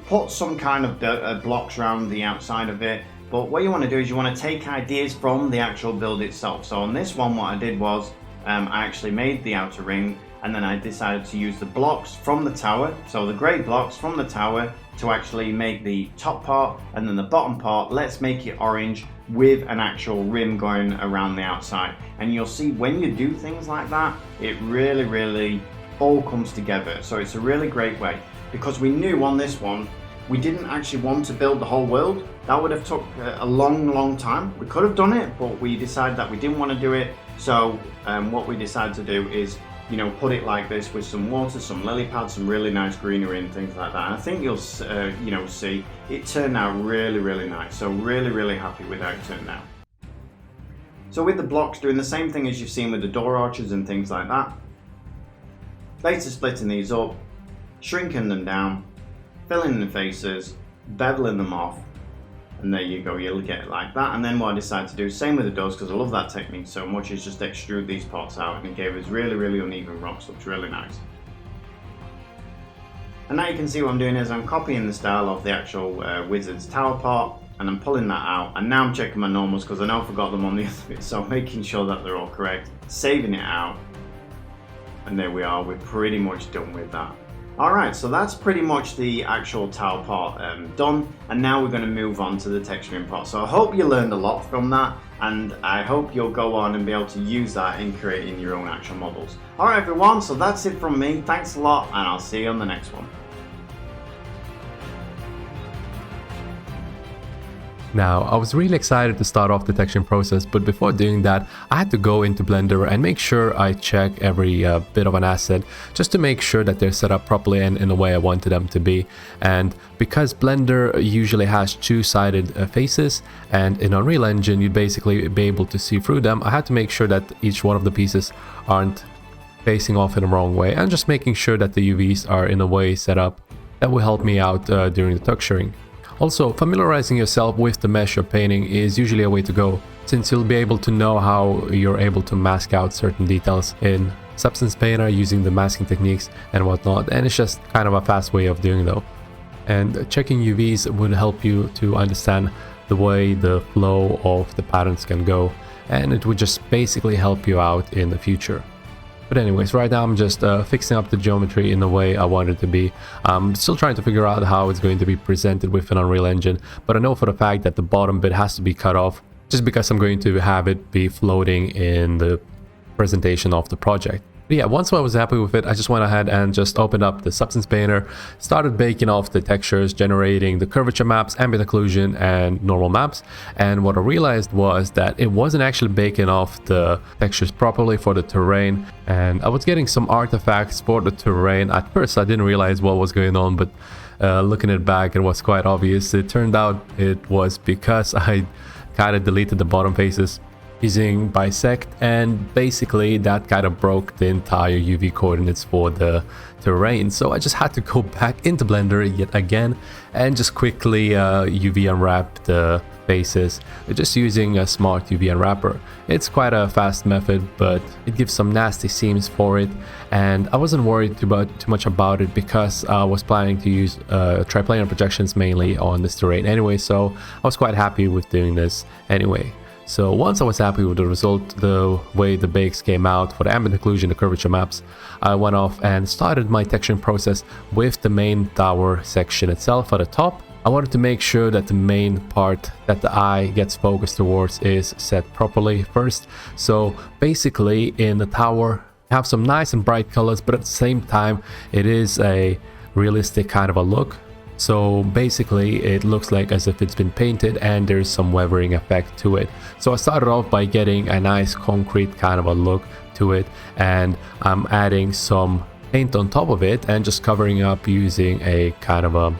put some kind of blocks around the outside of it. But what you want to do is you want to take ideas from the actual build itself. So on this one, what I did was I actually made the outer ring, and then I decided to use the blocks from the tower, so the grey blocks from the tower, to actually make the top part, and then the bottom part, let's make it orange with an actual rim going around the outside. And you'll see when you do things like that, it really all comes together. So it's a really great way, because we knew on this one, we didn't actually want to build the whole world. That would have took a long time. We could have done it, but we decided that we didn't want to do it. So what we decided to do is, you know, put it like this with some water, some lily pads, some really nice greenery and things like that. And I think you'll you know, see it turned out really nice. So really happy with how it turned out. So with the blocks, doing the same thing as you've seen with the door arches and things like that. Basically splitting these up, shrinking them down, filling in the faces, beveling them off, and there you go, you'll get it like that. And then what I decided to do, same with the doors, because I love that technique so much, is just extrude these parts out, and it gave us really uneven rocks. Looks really nice. And now you can see what I'm doing is I'm copying the style of the actual wizard's tower part, and I'm pulling that out, and now I'm checking my normals because I know I forgot them on the other bit, so I'm making sure that they're all correct, saving it out, and there we are, we're pretty much done with that. Alright, so that's pretty much the actual tower part done, and now we're going to move on to the texturing part. So I hope you learned a lot from that, and I hope you'll go on and be able to use that in creating your own actual models. Alright everyone, so that's it from me. Thanks a lot, and I'll see you on the next one. Now, I was really excited to start off the texturing process, but before doing that, I had to go into Blender and make sure I check every bit of an asset just to make sure that they're set up properly and in the way I wanted them to be. And because Blender usually has two-sided faces, and in Unreal Engine you'd basically be able to see through them, I had to make sure that each one of the pieces aren't facing off in the wrong way, and just making sure that the UVs are in a way set up that will help me out during the texturing. Also, familiarizing yourself with the mesh you're painting is usually a way to go, since you'll be able to know how you're able to mask out certain details in Substance Painter using the masking techniques and whatnot, and it's just kind of a fast way of doing though. And checking UVs would help you to understand the way the flow of the patterns can go, and it would just basically help you out in the future. But anyways, right now I'm just fixing up the geometry in the way I want it to be. I'm still trying to figure out how it's going to be presented with an Unreal Engine, but I know for the fact that the bottom bit has to be cut off just because I'm going to have it be floating in the presentation of the project. But yeah, once I was happy with it, I just went ahead and just opened up the Substance Painter, started baking off the textures, generating the curvature maps, ambient occlusion, and normal maps. And what I realized was that it wasn't actually baking off the textures properly for the terrain, and I was getting some artifacts for the terrain. At first, I didn't realize what was going on, but looking it back, it was quite obvious. It turned out it was because I kind of deleted the bottom faces using bisect, and basically that kind of broke the entire UV coordinates for the terrain. So I just had to go back into Blender yet again and just quickly UV unwrap the faces just using a smart UV unwrapper. It's quite a fast method, but it gives some nasty seams for it, and I wasn't worried too much about it because I was planning to use triplanar projections mainly on this terrain anyway, so I was quite happy with doing this anyway. So once I was happy with the result, the way the bakes came out for the ambient occlusion, the curvature maps, I went off and started my texturing process with the main tower section itself at the top. I wanted to make sure that the main part that the eye gets focused towards is set properly first. So basically in the tower, have some nice and bright colors, but at the same time, it is a realistic kind of a look. So basically it looks like as if it's been painted and there's some weathering effect to it. So I started off by getting a nice concrete kind of a look to it, and I'm adding some paint on top of it and just covering up using a kind of a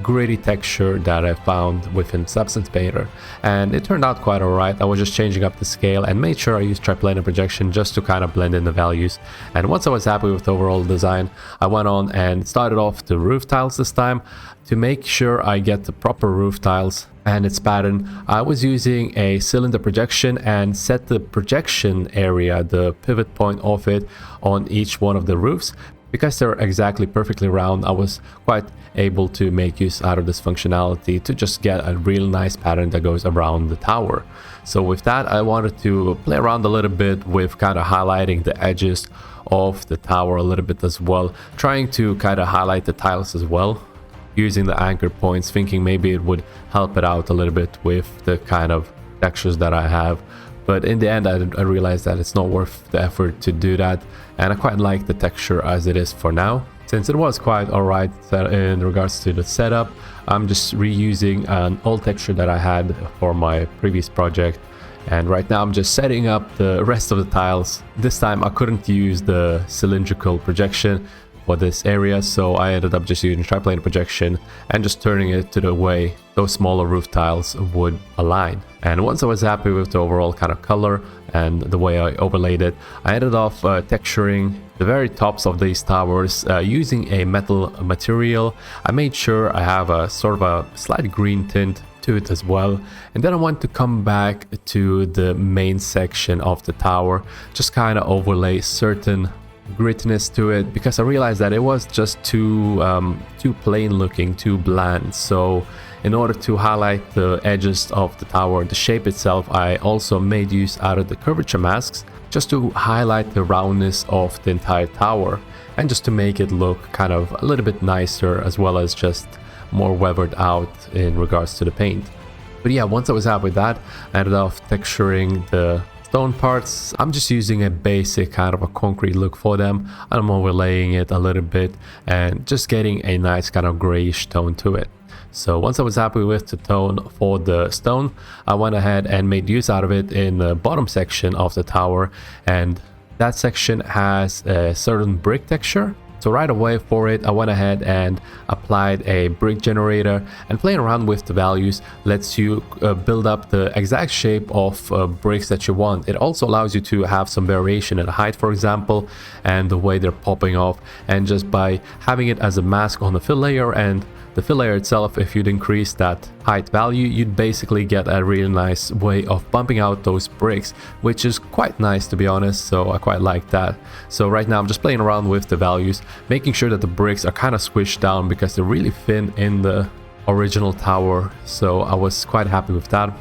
gritty texture that I found within Substance Painter, and it turned out quite alright. I was just changing up the scale and made sure I used triplanar projection just to kind of blend in the values. And once I was happy with the overall design, I went on and started off the roof tiles this time to make sure I get the proper roof tiles and its pattern. I was using a cylinder projection and set the projection area, the pivot point of it, on each one of the roofs. Because they're exactly perfectly round, I was quite able to make use out of this functionality to just get a real nice pattern that goes around the tower. So with that, I wanted to play around a little bit with kind of highlighting the edges of the tower a little bit as well, trying to kind of highlight the tiles as well, using the anchor points, thinking maybe it would help it out a little bit with the kind of textures that I have. But in the end, I realized that it's not worth the effort to do that, and I quite like the texture as it is for now. Since it was quite alright in regards to the setup, I'm just reusing an old texture that I had for my previous project, and right now I'm just setting up the rest of the tiles. This time I couldn't use the cylindrical projection for this area, so I ended up just using triplanar projection and just turning it to the way those smaller roof tiles would align. And once I was happy with the overall kind of color and the way I overlaid it, I ended off texturing the very tops of these towers using a metal material. I made sure I have a sort of a slight green tint to it as well, and then I want to come back to the main section of the tower, just kind of overlay certain grittiness to it, because I realized that it was just too plain looking, too bland. So in order to highlight the edges of the tower, the shape itself, I also made use out of the curvature masks just to highlight the roundness of the entire tower and just to make it look kind of a little bit nicer, as well as just more weathered out in regards to the paint. But yeah, once I was happy with that, I ended up texturing the stone parts. I'm just using a basic kind of a concrete look for them. I'm overlaying it a little bit and just getting a nice kind of grayish tone to it. So once I was happy with the tone for the stone, I went ahead and made use out of it in the bottom section of the tower, and that section has a certain brick texture. So right away for it, I went ahead and applied a brick generator, and playing around with the values lets you build up the exact shape of bricks that you want. It also allows you to have some variation in height, for example, and the way they're popping off. And just by having it as a mask on the fill layer and the fill layer itself, if you'd increase that height value, you'd basically get a really nice way of bumping out those bricks, which is quite nice, to be honest. So I quite like that. So right now I'm just playing around with the values, making sure that the bricks are kind of squished down because they're really thin in the original tower. So I was quite happy with that.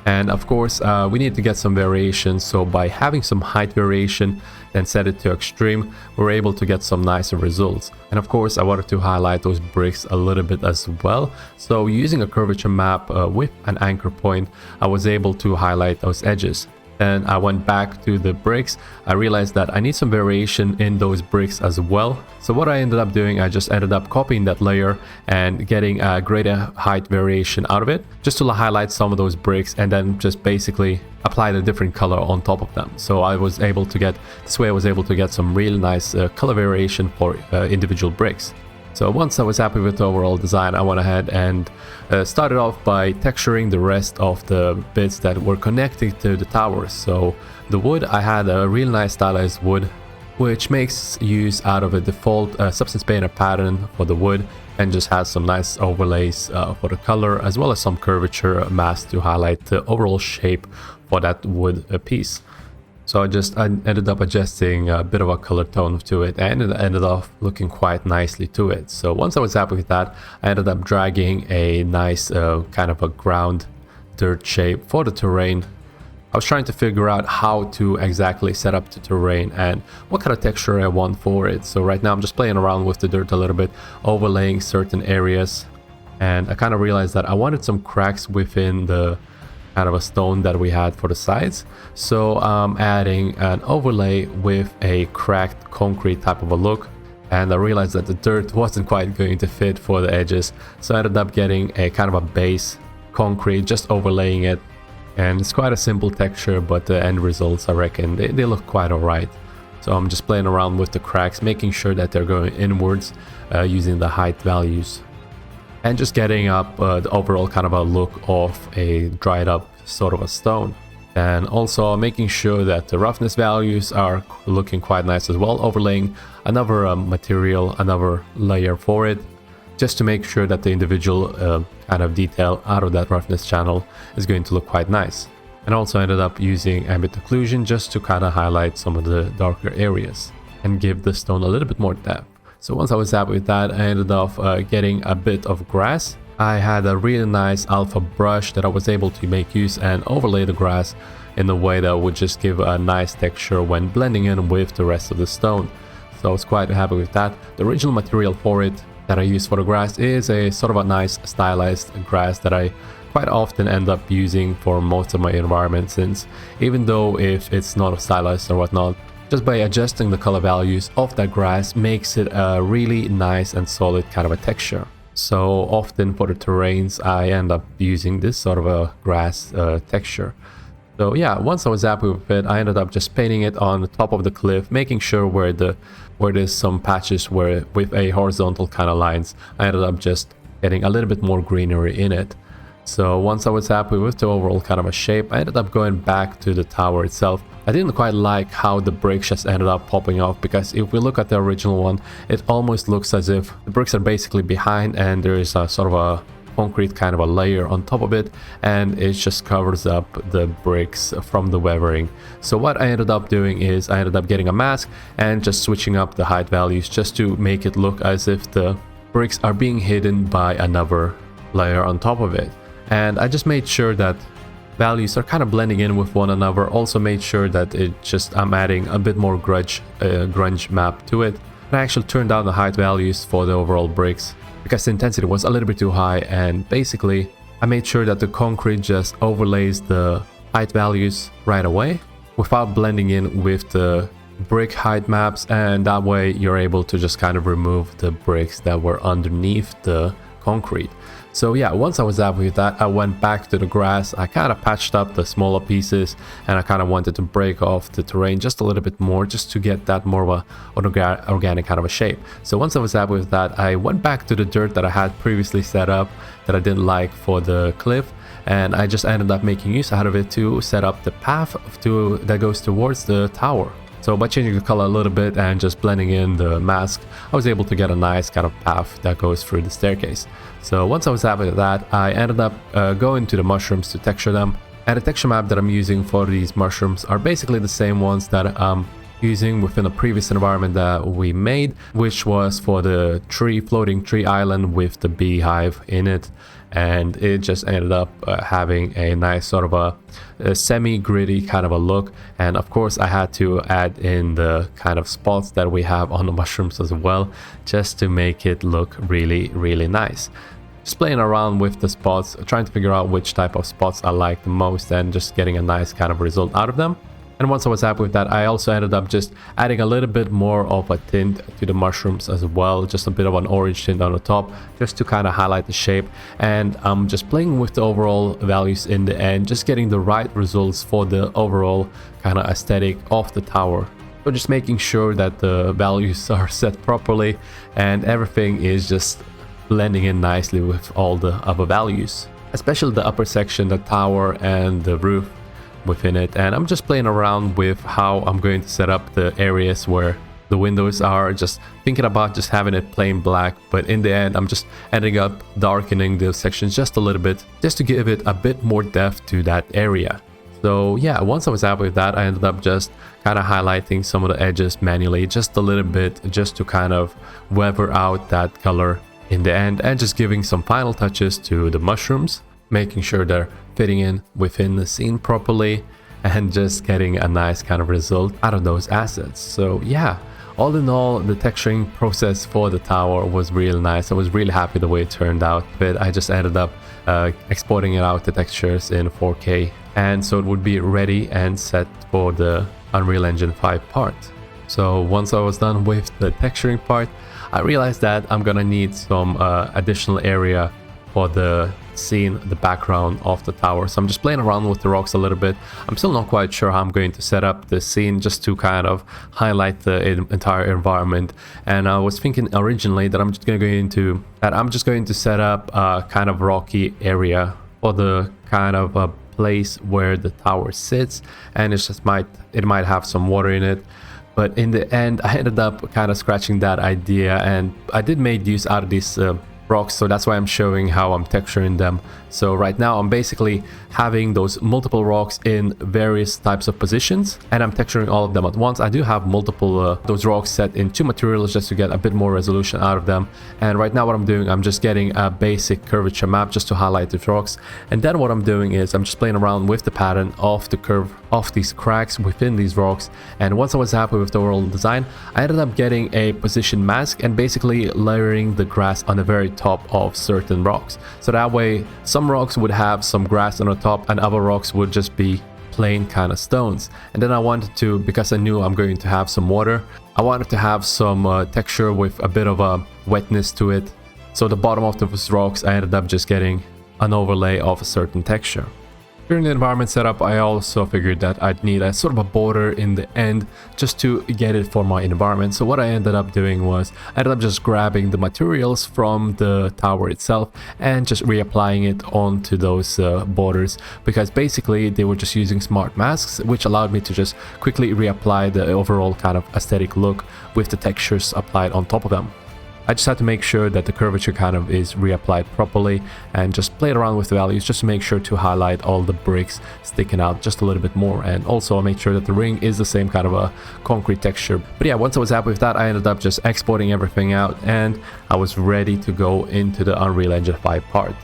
And of course, we need to get some variation. So by having some height variation and set it to extreme, we're able to get some nicer results. And of course, I wanted to highlight those bricks a little bit as well. So using a curvature map with an anchor point, I was able to highlight those edges. Then I went back to the bricks. I realized that I need some variation in those bricks as well. So what I ended up doing, I just ended up copying that layer and getting a greater height variation out of it, just to highlight some of those bricks, and then just basically applied a different color on top of them. So I was able to get, this way I was able to get some really nice color variation for individual bricks. So once I was happy with the overall design, I went ahead and started off by texturing the rest of the bits that were connected to the tower. So the wood, I had a real nice stylized wood, which makes use out of a default substance painter pattern for the wood, and just has some nice overlays for the color, as well as some curvature mask to highlight the overall shape for that wood piece. So I ended up adjusting a bit of a color tone to it, and it ended up looking quite nicely to it. So once I was happy with that, I ended up dragging a nice kind of a ground dirt shape for the terrain. I was trying to figure out how to exactly set up the terrain and what kind of texture I want for it. So right now I'm just playing around with the dirt a little bit, overlaying certain areas. And I kind of realized that I wanted some cracks within the kind of a stone that we had for the sides. So I'm adding an overlay with a cracked concrete type of a look. And I realized that the dirt wasn't quite going to fit for the edges. So I ended up getting a kind of a base concrete, just overlaying it. And it's quite a simple texture, but the end results, I reckon, they look quite alright. So I'm just playing around with the cracks, making sure that they're going inwards using the height values. And just getting up the overall kind of a look of a dried up sort of a stone. And also making sure that the roughness values are looking quite nice as well, overlaying another material, another layer for it, just to make sure that the individual kind of detail out of that roughness channel is going to look quite nice. And also ended up using ambient occlusion just to kind of highlight some of the darker areas and give the stone a little bit more depth. So once I was happy with that, I ended up getting a bit of grass. I had a really nice alpha brush that I was able to make use and overlay the grass in a way that would just give a nice texture when blending in with the rest of the stone. So I was quite happy with that. The original material for it that I used for the grass is a sort of a nice stylized grass that I quite often end up using for most of my environments, since even though if it's not stylized or whatnot, just by adjusting the color values of that grass makes it a really nice and solid kind of a texture. So often for the terrains, I end up using this sort of a grass texture. So yeah, once I was happy with it, I ended up just painting it on the top of the cliff, making sure where there's some patches where with a horizontal kind of lines, I ended up just getting a little bit more greenery in it. So once I was happy with the overall kind of a shape, I ended up going back to the tower itself. I didn't quite like how the bricks just ended up popping off, because if we look at the original one, it almost looks as if the bricks are basically behind and there is a sort of a concrete kind of a layer on top of it, and it just covers up the bricks from the weathering. So what I ended up doing is I ended up getting a mask and just switching up the height values just to make it look as if the bricks are being hidden by another layer on top of it. And I just made sure that values are kind of blending in with one another. Also made sure that I'm adding a bit more grunge map to it. And I actually turned down the height values for the overall bricks because the intensity was a little bit too high, and basically I made sure that the concrete just overlays the height values right away without blending in with the brick height maps, and that way you're able to just kind of remove the bricks that were underneath the concrete. So yeah, once I was happy with that, I went back to the grass. I kind of patched up the smaller pieces, and I kind of wanted to break off the terrain just a little bit more, just to get that more of an organic kind of a shape. So once I was happy with that, I went back to the dirt that I had previously set up that I didn't like for the cliff, and I just ended up making use out of it to set up the path that goes towards the tower. So by changing the color a little bit and just blending in the mask, I was able to get a nice kind of path that goes through the staircase. So once I was happy with that, I ended up going to the mushrooms to texture them. And the texture map that I'm using for these mushrooms are basically the same ones that I'm using within a previous environment that we made, which was for the floating tree island with the beehive in it. And it just ended up having a nice sort of a semi-gritty kind of a look. And of course I had to add in the kind of spots that we have on the mushrooms as well, just to make it look really, really nice. Just playing around with the spots, trying to figure out which type of spots I like the most, and just getting a nice kind of result out of them. And once I was happy with that, I also ended up just adding a little bit more of a tint to the mushrooms as well, just a bit of an orange tint on the top, just to kind of highlight the shape. And I'm just playing with the overall values in the end, just getting the right results for the overall kind of aesthetic of the tower. So just making sure that the values are set properly and everything is just blending in nicely with all the other values, especially the upper section, the tower and the roof within it. And I'm just playing around with how I'm going to set up the areas where the windows are, just thinking about just having it plain black, but in the end I'm just ending up darkening those sections just a little bit, just to give it a bit more depth to that area. So yeah, once I was happy with that, I ended up just kind of highlighting some of the edges manually just a little bit, just to kind of weather out that color in the end, and just giving some final touches to the mushrooms, making sure they're fitting in within the scene properly, and just getting a nice kind of result out of those assets. So yeah, all in all, the texturing process for the tower was really nice. I was really happy the way it turned out, but I just ended up exporting it out, the textures in 4K, and so it would be ready and set for the Unreal Engine 5 part. So once I was done with the texturing part, I realized that I'm gonna need some additional area for the scene, the background of the tower. So I'm just playing around with the rocks a little bit. I'm still not quite sure how I'm going to set up the scene, just to kind of highlight the entire environment. And I was thinking originally that I'm just going to set up a kind of rocky area for the kind of a place where the tower sits, and it might have some water in it. But in the end, I ended up kind of scratching that idea, and I did make use out of these rocks, so that's why I'm showing how I'm texturing them. So right now I'm basically having those multiple rocks in various types of positions, and I'm texturing all of them at once. I do have multiple those rocks set in 2 materials just to get a bit more resolution out of them. And right now what I'm doing, I'm just getting a basic curvature map just to highlight the rocks. And then what I'm doing is I'm just playing around with the pattern of the curve of these cracks within these rocks. And once I was happy with the overall design, I ended up getting a position mask and basically layering the grass on the very top of certain rocks. So that way some rocks would have some grass on the top and other rocks would just be plain kind of stones. And then I wanted to, because I knew I'm going to have some water, I wanted to have some texture with a bit of a wetness to it. So the bottom of those rocks, I ended up just getting an overlay of a certain texture. During the environment setup, I also figured that I'd need a sort of a border in the end just to get it for my environment. So what I ended up doing was I ended up just grabbing the materials from the tower itself and just reapplying it onto those borders, because basically they were just using smart masks, which allowed me to just quickly reapply the overall kind of aesthetic look with the textures applied on top of them. I just had to make sure that the curvature kind of is reapplied properly, and just played around with the values just to make sure to highlight all the bricks sticking out just a little bit more, and also make sure that the ring is the same kind of a concrete texture. But yeah, once I was happy with that, I ended up just exporting everything out, and I was ready to go into the Unreal Engine 5 part.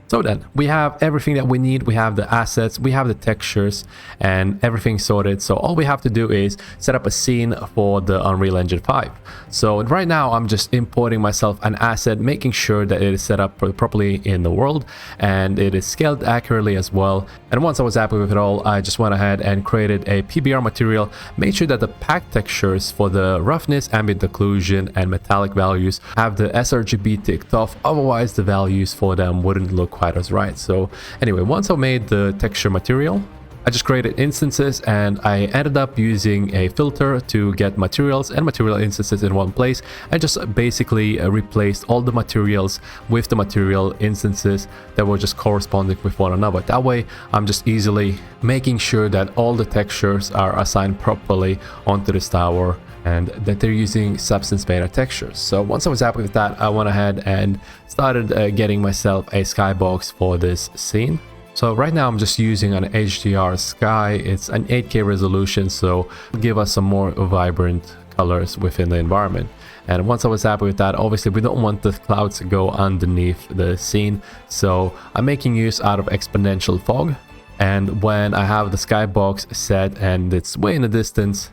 So then we have everything that we need. We have the assets, we have the textures, and everything sorted. So all we have to do is set up a scene for the Unreal Engine 5. So right now I'm just importing myself an asset, making sure that it is set up properly in the world and it is scaled accurately as well. And once I was happy with it all, I just went ahead and created a PBR material, made sure that the pack textures for the roughness, ambient occlusion, and metallic values have the sRGB ticked off. Otherwise the values for them wouldn't look quite as right. So anyway, once I made the texture material, I just created instances and I ended up using a filter to get materials and material instances in one place, and just basically replaced all the materials with the material instances that were just corresponding with one another. That way I'm just easily making sure that all the textures are assigned properly onto this tower and that they're using substance beta textures. So once I was happy with that, I went ahead and started getting myself a skybox for this scene. So right now I'm just using an HDR sky. It's an 8K resolution, so it'll give us some more vibrant colors within the environment. And once I was happy with that, obviously we don't want the clouds to go underneath the scene, so I'm making use out of exponential fog. And when I have the skybox set and it's way in the distance,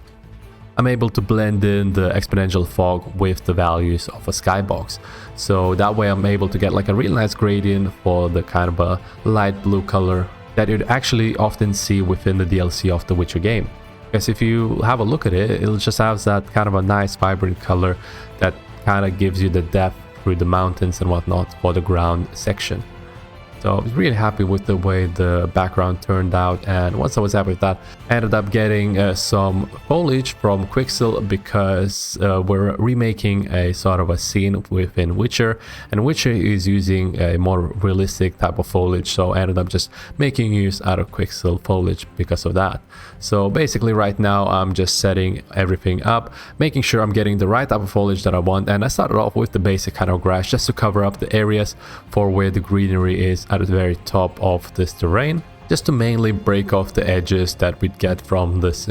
I'm able to blend in the exponential fog with the values of a skybox. So that way I'm able to get like a really nice gradient for the kind of a light blue color that you'd actually often see within the DLC of the Witcher game. Because if you have a look at it, it'll just have that kind of a nice vibrant color that kind of gives you the depth through the mountains and whatnot for the ground section. So I was really happy with the way the background turned out, and once I was happy with that, I ended up getting some foliage from Quixel because we're remaking a sort of a scene within Witcher, and Witcher is using a more realistic type of foliage, so I ended up just making use out of Quixel foliage because of that. So basically right now I'm just setting everything up, making sure I'm getting the right type of foliage that I want, and I started off with the basic kind of grass just to cover up the areas for where the greenery is at the very top of this terrain, just to mainly break off the edges that we'd get from this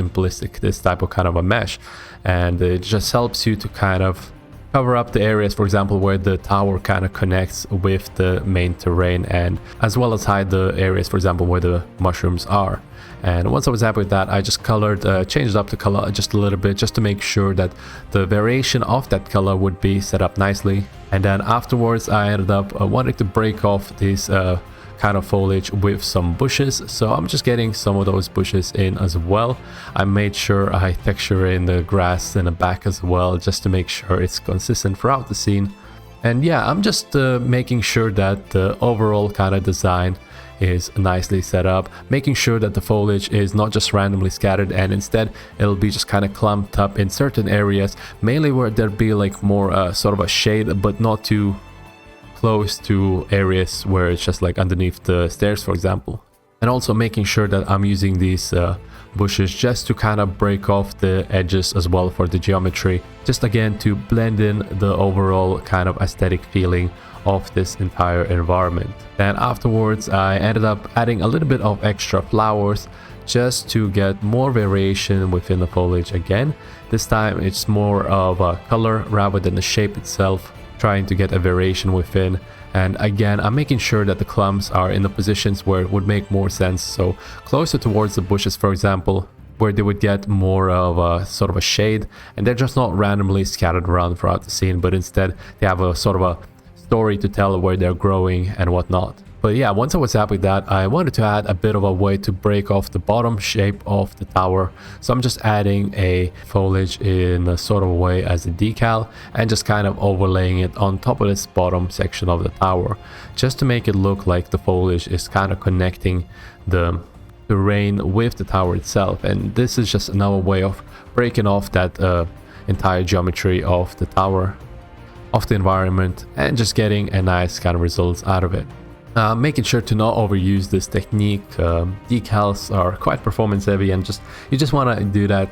type of kind of a mesh. And it just helps you to kind of cover up the areas, for example, where the tower kind of connects with the main terrain, and as well as hide the areas, for example, where the mushrooms are. And once I was happy with that, I just changed up the color just a little bit, just to make sure that the variation of that color would be set up nicely. And then afterwards I ended up wanting to break off this kind of foliage with some bushes, so I'm just getting some of those bushes in as well. I made sure I texture in the grass in the back as well, just to make sure it's consistent throughout the scene. And yeah, I'm just making sure that the overall kind of design is nicely set up, making sure that the foliage is not just randomly scattered, and instead it'll be just kind of clumped up in certain areas, mainly where there'd be like more sort of a shade, but not too close to areas where it's just like underneath the stairs, for example. And also making sure that I'm using these bushes just to kind of break off the edges as well for the geometry, just again to blend in the overall kind of aesthetic feeling of this entire environment. Then afterwards I ended up adding a little bit of extra flowers just to get more variation within the foliage again. This time it's more of a color rather than the shape itself, trying to get a variation within. And again, I'm making sure that the clumps are in the positions where it would make more sense, so closer towards the bushes, for example, where they would get more of a sort of a shade, and they're just not randomly scattered around throughout the scene, but instead they have a sort of a story to tell where they're growing and whatnot. But yeah, once I was happy with that, I wanted to add a bit of a way to break off the bottom shape of the tower. So I'm just adding a foliage in a sort of a way as a decal, and just kind of overlaying it on top of this bottom section of the tower, just to make it look like the foliage is kind of connecting the terrain with the tower itself. And this is just another way of breaking off that entire geometry of the tower, of the environment, and just getting a nice kind of results out of it. Making sure to not overuse this technique. Decals are quite performance heavy, and you just want to do that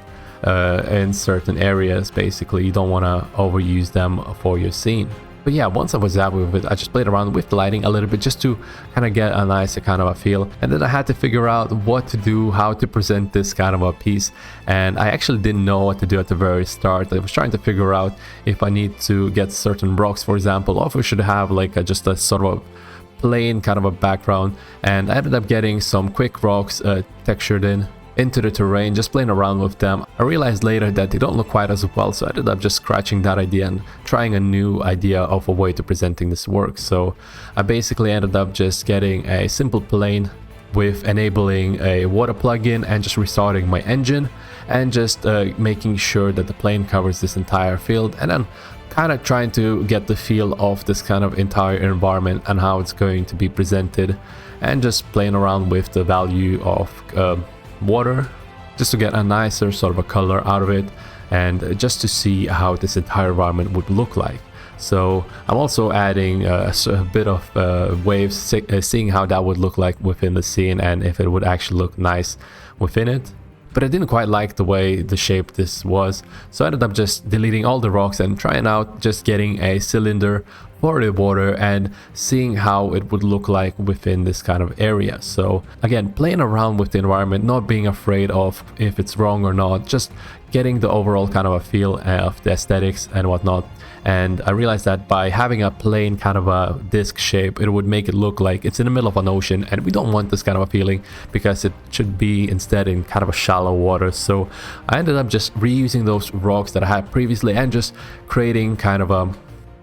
in certain areas. Basically, you don't want to overuse them for your scene. But yeah, once I was happy with it, I just played around with the lighting a little bit just to kind of get a nice kind of a feel. And then I had to figure out what to do, how to present this kind of a piece. And I actually didn't know what to do at the very start. I was trying to figure out if I need to get certain rocks, for example, or if we should have like just a sort of a plain kind of a background, and I ended up getting some quick rocks textured into the terrain, just playing around with them. I realized later that they don't look quite as well, so I ended up just scratching that idea and trying a new idea of a way to presenting this work. So I basically ended up just getting a simple plane with enabling a water plugin and just restarting my engine and just making sure that the plane covers this entire field, and then kind of trying to get the feel of this kind of entire environment and how it's going to be presented, and just playing around with the value of water just to get a nicer sort of a color out of it, and just to see how this entire environment would look like. So I'm also adding a bit of waves, seeing how that would look like within the scene and if it would actually look nice within it. But I didn't quite like the way the shape this was, so I ended up just deleting all the rocks and trying out just getting a cylinder for the water and seeing how it would look like within this kind of area. So again, playing around with the environment, not being afraid of if it's wrong or not, just getting the overall kind of a feel of the aesthetics and whatnot. And I realized that by having a plain kind of a disc shape, it would make it look like it's in the middle of an ocean, and we don't want this kind of a feeling because it should be instead in kind of a shallow water. So I ended up just reusing those rocks that I had previously and just creating kind of a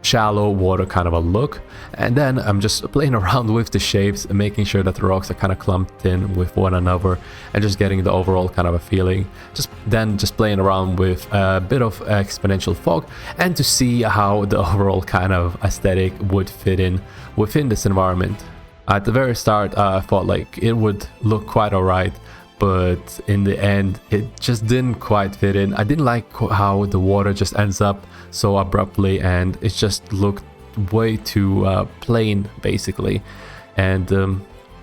shallow water kind of a look. And then I'm just playing around with the shapes and making sure that the rocks are kind of clumped in with one another and just getting the overall kind of a feeling. Just playing around with a bit of exponential fog and to see how the overall kind of aesthetic would fit in within this environment. At the very start, I thought like it would look quite alright, but in the end it just didn't quite fit in. I didn't like how the water just ends up so abruptly, and it just looked way too plain basically, and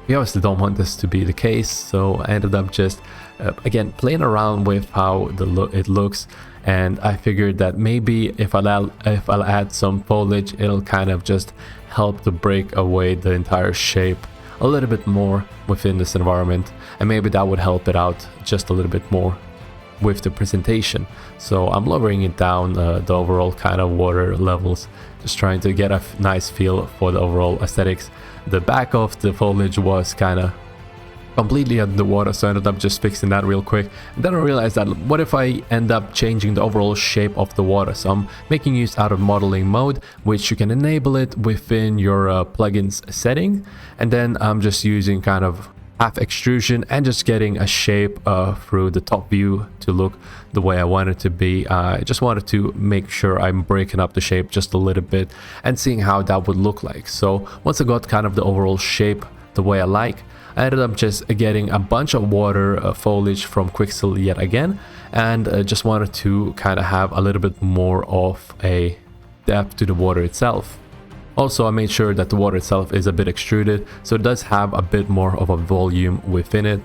we obviously don't want this to be the case. So I ended up just again playing around with how it looks, and I figured that maybe if I'll add some foliage, it'll kind of just help to break away the entire shape a little bit more within this environment, and maybe that would help it out just a little bit more with the presentation. So I'm lowering it down the overall kind of water levels, just trying to get a nice feel for the overall aesthetics. The back of the foliage was kind of completely underwater, so I ended up just fixing that real quick. And then I realized that what if I end up changing the overall shape of the water? So I'm making use out of modeling mode, which you can enable it within your plugins setting, and then I'm just using kind of half extrusion and just getting a shape through the top view to look the way I want it to be. I just wanted to make sure I'm breaking up the shape just a little bit and seeing how that would look like. So once I got kind of the overall shape the way I like, I ended up just getting a bunch of water foliage from Quixel yet again, and just wanted to kind of have a little bit more of a depth to the water itself. Also, I made sure that the water itself is a bit extruded, so it does have a bit more of a volume within it,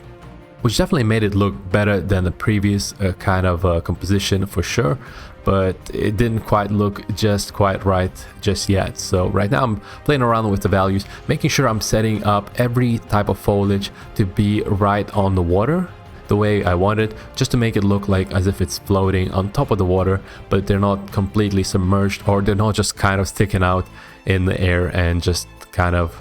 which definitely made it look better than the previous kind of composition for sure, but it didn't quite look just quite right just yet. So right now I'm playing around with the values, making sure I'm setting up every type of foliage to be right on the water the way I want it, just to make it look like as if it's floating on top of the water, but they're not completely submerged, or they're not just kind of sticking out in the air and just kind of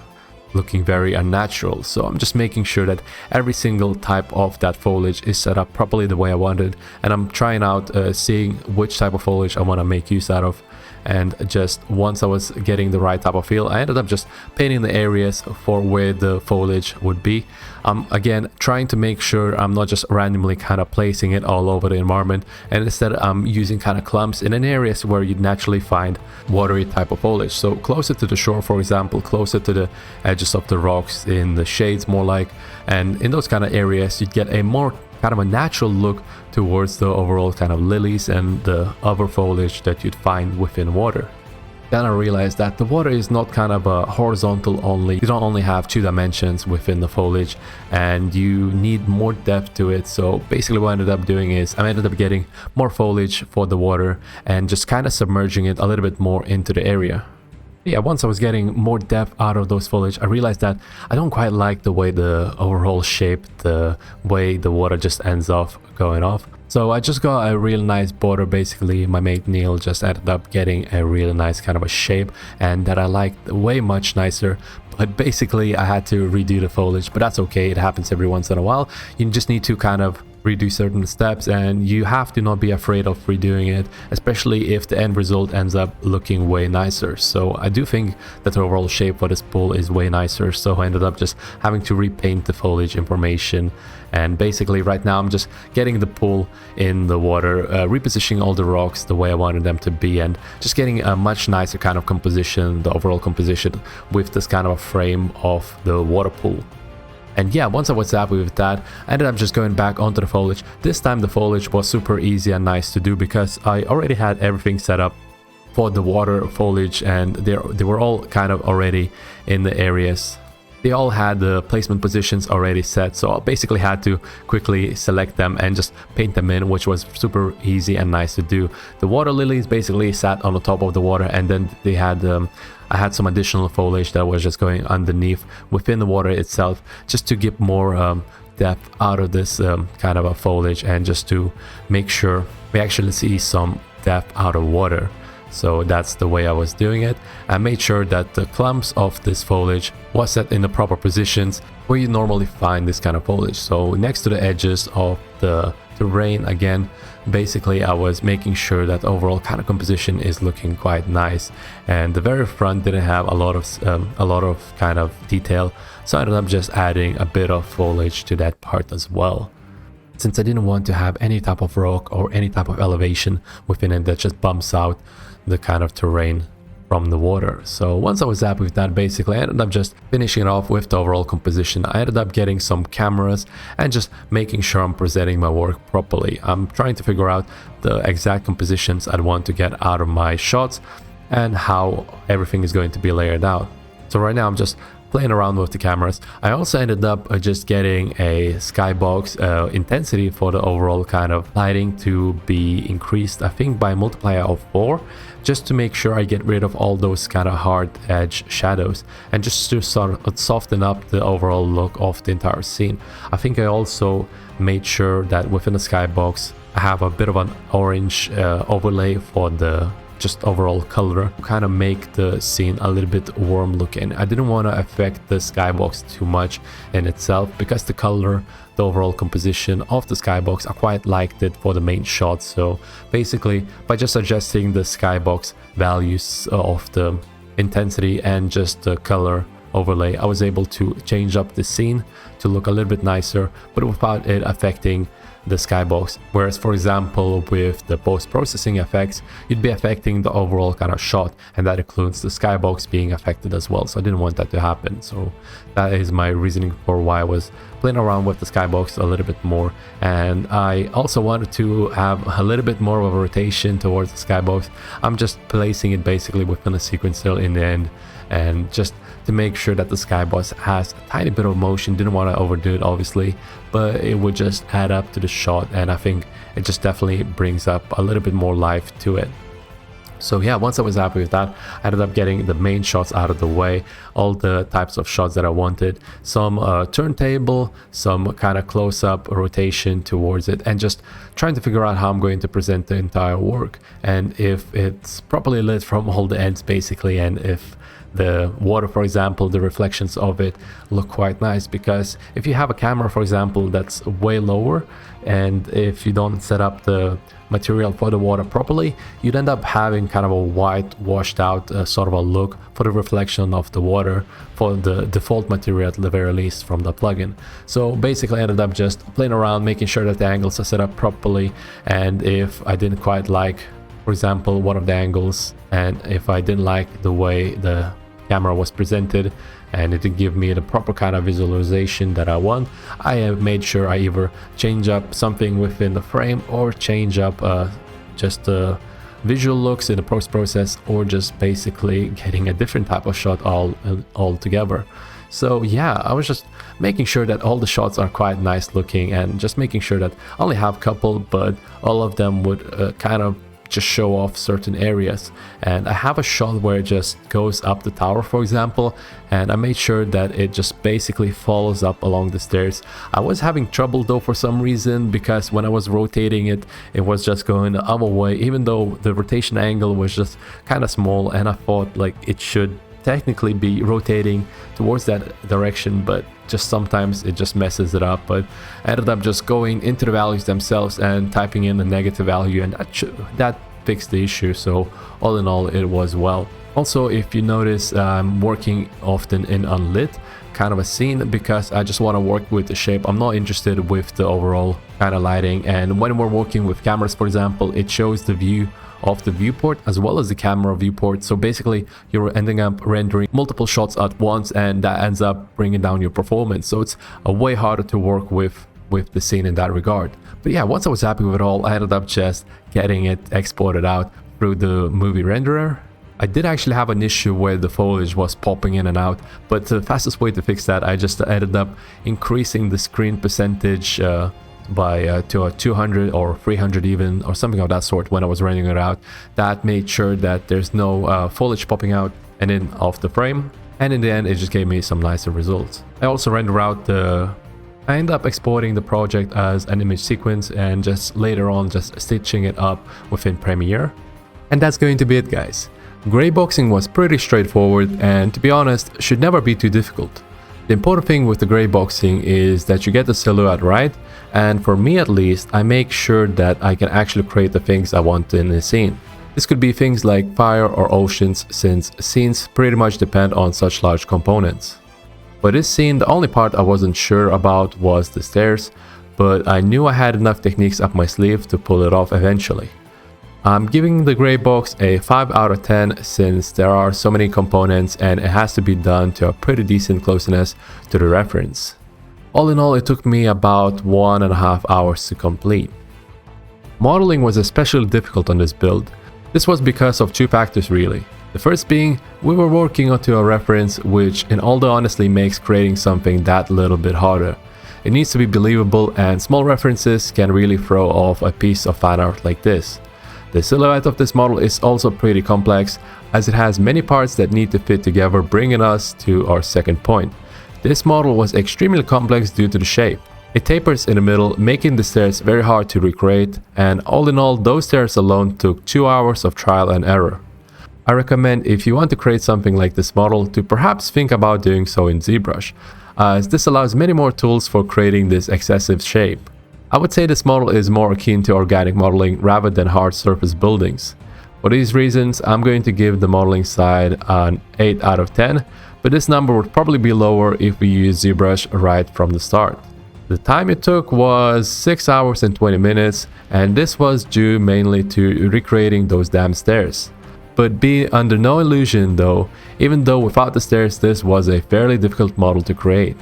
looking very unnatural. So I'm just making sure that every single type of that foliage is set up properly the way I wanted, and I'm trying out seeing which type of foliage I want to make use out of. And just once I was getting the right type of feel, I ended up just painting the areas for where the foliage would be. Again, trying to make sure I'm not just randomly kind of placing it all over the environment, and instead I'm using kind of clumps in areas where you'd naturally find watery type of foliage. So closer to the shore, for example, closer to the edges of the rocks, in the shades more like, and in those kind of areas you'd get a more kind of a natural look towards the overall kind of lilies and the other foliage that you'd find within water. Then I realized that the water is not kind of a horizontal only. You don't only have 2 dimensions within the foliage, and you need more depth to it. So basically what I ended up doing is I ended up getting more foliage for the water and just kind of submerging it a little bit more into the area. Yeah, once I was getting more depth out of those foliage, I realized that I don't quite like the way the overall shape, the way the water just ends off going off. So I just got a real nice border. Basically my mate Neil just ended up getting a really nice kind of a shape, and that I liked way much nicer. But basically I had to redo the foliage, but that's okay. It happens every once in a while. You just need to kind of redo certain steps, and you have to not be afraid of redoing it, especially if the end result ends up looking way nicer. So I do think that the overall shape for this pool is way nicer, so I ended up just having to repaint the foliage information. And basically right now I'm just getting the pool in the water, repositioning all the rocks the way I wanted them to be, and just getting a much nicer kind of composition, the overall composition with this kind of a frame of the water pool. And yeah, once I was happy with that, I ended up just going back onto the foliage. This time the foliage was super easy and nice to do because I already had everything set up for the water foliage, and they were all kind of already in the areas. They all had the placement positions already set, so I basically had to quickly select them and just paint them in, which was super easy and nice to do. The water lilies basically sat on the top of the water, and then they had I had some additional foliage that was just going underneath within the water itself, just to get more depth out of this kind of a foliage, and just to make sure we actually see some depth out of water. So that's the way I was doing it. I made sure that the clumps of this foliage was set in the proper positions where you normally find this kind of foliage. So next to the edges of the terrain, again, basically I was making sure that overall kind of composition is looking quite nice. And the very front didn't have a lot of kind of detail, so I ended up just adding a bit of foliage to that part as well, since I didn't want to have any type of rock or any type of elevation within it that just bumps out the kind of terrain from the water. So once I was happy with that, basically I ended up just finishing it off with the overall composition. I ended up getting some cameras and just making sure I'm presenting my work properly. I'm trying to figure out the exact compositions I'd want to get out of my shots and how everything is going to be layered out. So right now I'm just playing around with the cameras. I also ended up just getting a skybox intensity for the overall kind of lighting to be increased, I think by a multiplier of 4, just to make sure I get rid of all those kind of hard edge shadows, and just to sort of soften up the overall look of the entire scene. I think I also made sure that within the skybox I have a bit of an orange overlay for the just overall color, kind of make the scene a little bit warm looking. I didn't want to affect the skybox too much in itself, because the color, the overall composition of the skybox, I quite liked it for the main shot. So basically by just adjusting the skybox values of the intensity and just the color overlay, I was able to change up the scene to look a little bit nicer, but without it affecting the skybox. Whereas for example with the post-processing effects, you'd be affecting the overall kind of shot, and that includes the skybox being affected as well. So I didn't want that to happen. So that is my reasoning for why I was playing around with the skybox a little bit more. And I also wanted to have a little bit more of a rotation towards the skybox. I'm just placing it basically within a sequencer in the end, and just to make sure that the skybox has a tiny bit of motion. Didn't want to overdo it obviously, but it would just add up to the shot, and I think it just definitely brings up a little bit more life to it. So yeah, once I was happy with that, I ended up getting the main shots out of the way, all the types of shots that I wanted, some turntable, some kind of close-up rotation towards it, and just trying to figure out how I'm going to present the entire work, and if it's properly lit from all the ends basically, and if the water, for example, the reflections of it look quite nice. Because if you have a camera, for example, that's way lower, and if you don't set up the material for the water properly, you'd end up having kind of a white washed out sort of a look for the reflection of the water for the default material, at the very least, from the plugin. So basically I ended up just playing around, making sure that the angles are set up properly, and if I didn't quite like, for example, one of the angles, and if I didn't like the way the camera was presented and it didn't give me the proper kind of visualization that I want, I have made sure I either change up something within the frame or change up just the visual looks in the post-process, or just basically getting a different type of shot all together. So yeah, I was just making sure that all the shots are quite nice looking, and just making sure that I only have a couple, but all of them would kind of just show off certain areas. And I have a shot where it just goes up the tower, for example, and I made sure that it just basically follows up along the stairs. I was having trouble though for some reason, because when I was rotating it, it was just going the other way, even though the rotation angle was just kind of small, and I thought like it should technically be rotating towards that direction, but just sometimes it just messes it up. But I ended up just going into the values themselves and typing in the negative value, and that fixed the issue. So all in all, it was well. Also, if you notice, I'm working often in unlit kind of a scene because I just want to work with the shape. I'm not interested with the overall kind of lighting. And when we're working with cameras, for example, it shows the view of the viewport as well as the camera viewport. So basically you're ending up rendering multiple shots at once, and that ends up bringing down your performance. So it's a way harder to work with the scene in that regard. But yeah, once I was happy with it all, I ended up just getting it exported out through the movie renderer. I did actually have an issue where the foliage was popping in and out, but the fastest way to fix that, I just ended up increasing the screen percentage by to a 200 or 300 even, or something of that sort when I was rendering it out. That made sure that there's no foliage popping out and in off the frame, and in the end it just gave me some nicer results. I also render out I end up exporting the project as an image sequence and just later on just stitching it up within Premiere. And that's going to be it, guys. Greyboxing was pretty straightforward, and to be honest, should never be too difficult. The important thing with the greyboxing is that you get the silhouette right, and for me at least, I make sure that I can actually create the things I want in a scene. This could be things like fire or oceans, since scenes pretty much depend on such large components. For this scene, the only part I wasn't sure about was the stairs, but I knew I had enough techniques up my sleeve to pull it off eventually. I'm giving the Greybox a 5 out of 10 since there are so many components and it has to be done to a pretty decent closeness to the reference. All in all, it took me about 1.5 hours to complete. Modeling was especially difficult on this build. This was because of two factors really. The first being, we were working onto a reference which in all the honesty makes creating something that little bit harder. It needs to be believable, and small references can really throw off a piece of fan art like this. The silhouette of this model is also pretty complex, as it has many parts that need to fit together, bringing us to our second point. This model was extremely complex due to the shape. It tapers in the middle, making the stairs very hard to recreate, and all in all, those stairs alone took 2 hours of trial and error. I recommend, if you want to create something like this model, to perhaps think about doing so in ZBrush, as this allows many more tools for creating this excessive shape. I would say this model is more akin to organic modeling rather than hard surface buildings. For these reasons, I'm going to give the modeling side an 8 out of 10, but this number would probably be lower if we use ZBrush right from the start. The time it took was 6 hours and 20 minutes, and this was due mainly to recreating those damn stairs. But be under no illusion though, even though without the stairs this was a fairly difficult model to create.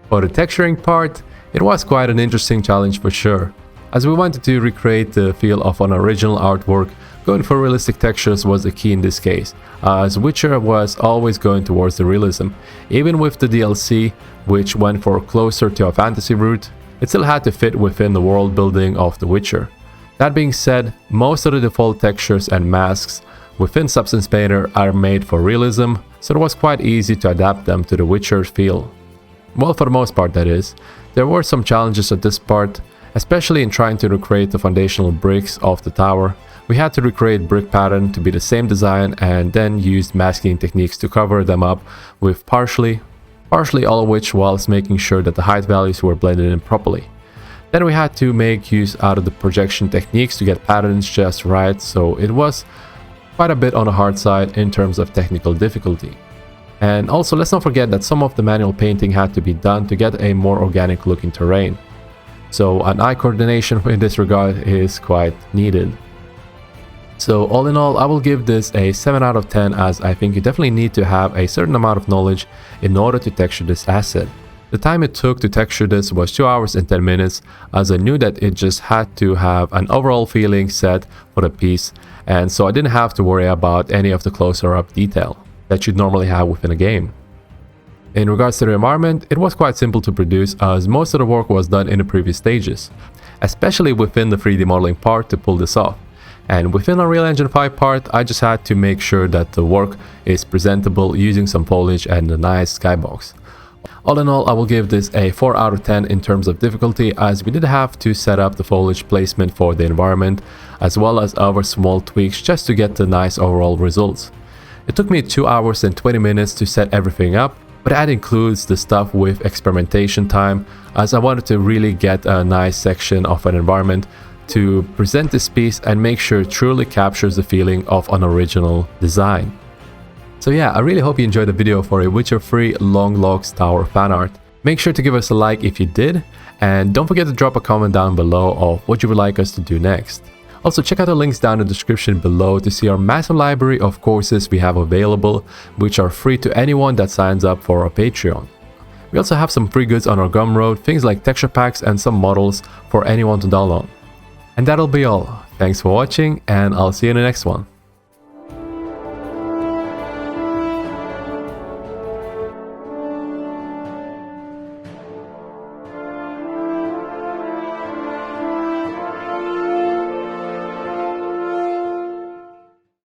For the texturing part, it was quite an interesting challenge for sure. As we wanted to recreate the feel of an original artwork, going for realistic textures was the key in this case, as Witcher was always going towards the realism. Even with the DLC, which went for closer to a fantasy route, it still had to fit within the world building of The Witcher. That being said, most of the default textures and masks within Substance Painter are made for realism, so it was quite easy to adapt them to The Witcher's feel. Well, for the most part that is. There were some challenges at this part, especially in trying to recreate the foundational bricks of the tower. We had to recreate brick pattern to be the same design and then used masking techniques to cover them up with partially all of which whilst making sure that the height values were blended in properly. Then we had to make use out of the projection techniques to get patterns just right, so it was quite a bit on the hard side in terms of technical difficulty. And also, let's not forget that some of the manual painting had to be done to get a more organic looking terrain. So an eye coordination in this regard is quite needed. So all in all, I will give this a 7 out of 10, as I think you definitely need to have a certain amount of knowledge in order to texture this asset. The time it took to texture this was 2 hours and 10 minutes, as I knew that it just had to have an overall feeling set for the piece, and so I didn't have to worry about any of the closer up detail that you'd normally have within a game. In regards to the environment, it was quite simple to produce, as most of the work was done in the previous stages, especially within the 3D modeling part to pull this off. And within Unreal Engine 5 part, I just had to make sure that the work is presentable using some foliage and a nice skybox. All in all, I will give this a 4 out of 10 in terms of difficulty, as we did have to set up the foliage placement for the environment, as well as other small tweaks just to get the nice overall results. It took me 2 hours and 20 minutes to set everything up, but that includes the stuff with experimentation time, as I wanted to really get a nice section of an environment to present this piece and make sure it truly captures the feeling of an original design. So yeah, I really hope you enjoyed the video for a Witcher 3 Longlocks tower fan art. Make sure to give us a like if you did, and don't forget to drop a comment down below of what you would like us to do next. Also, check out the links down in the description below to see our massive library of courses we have available, which are free to anyone that signs up for our Patreon. We also have some free goods on our Gumroad, things like texture packs and some models for anyone to download. And that'll be all. Thanks for watching, and I'll see you in the next one.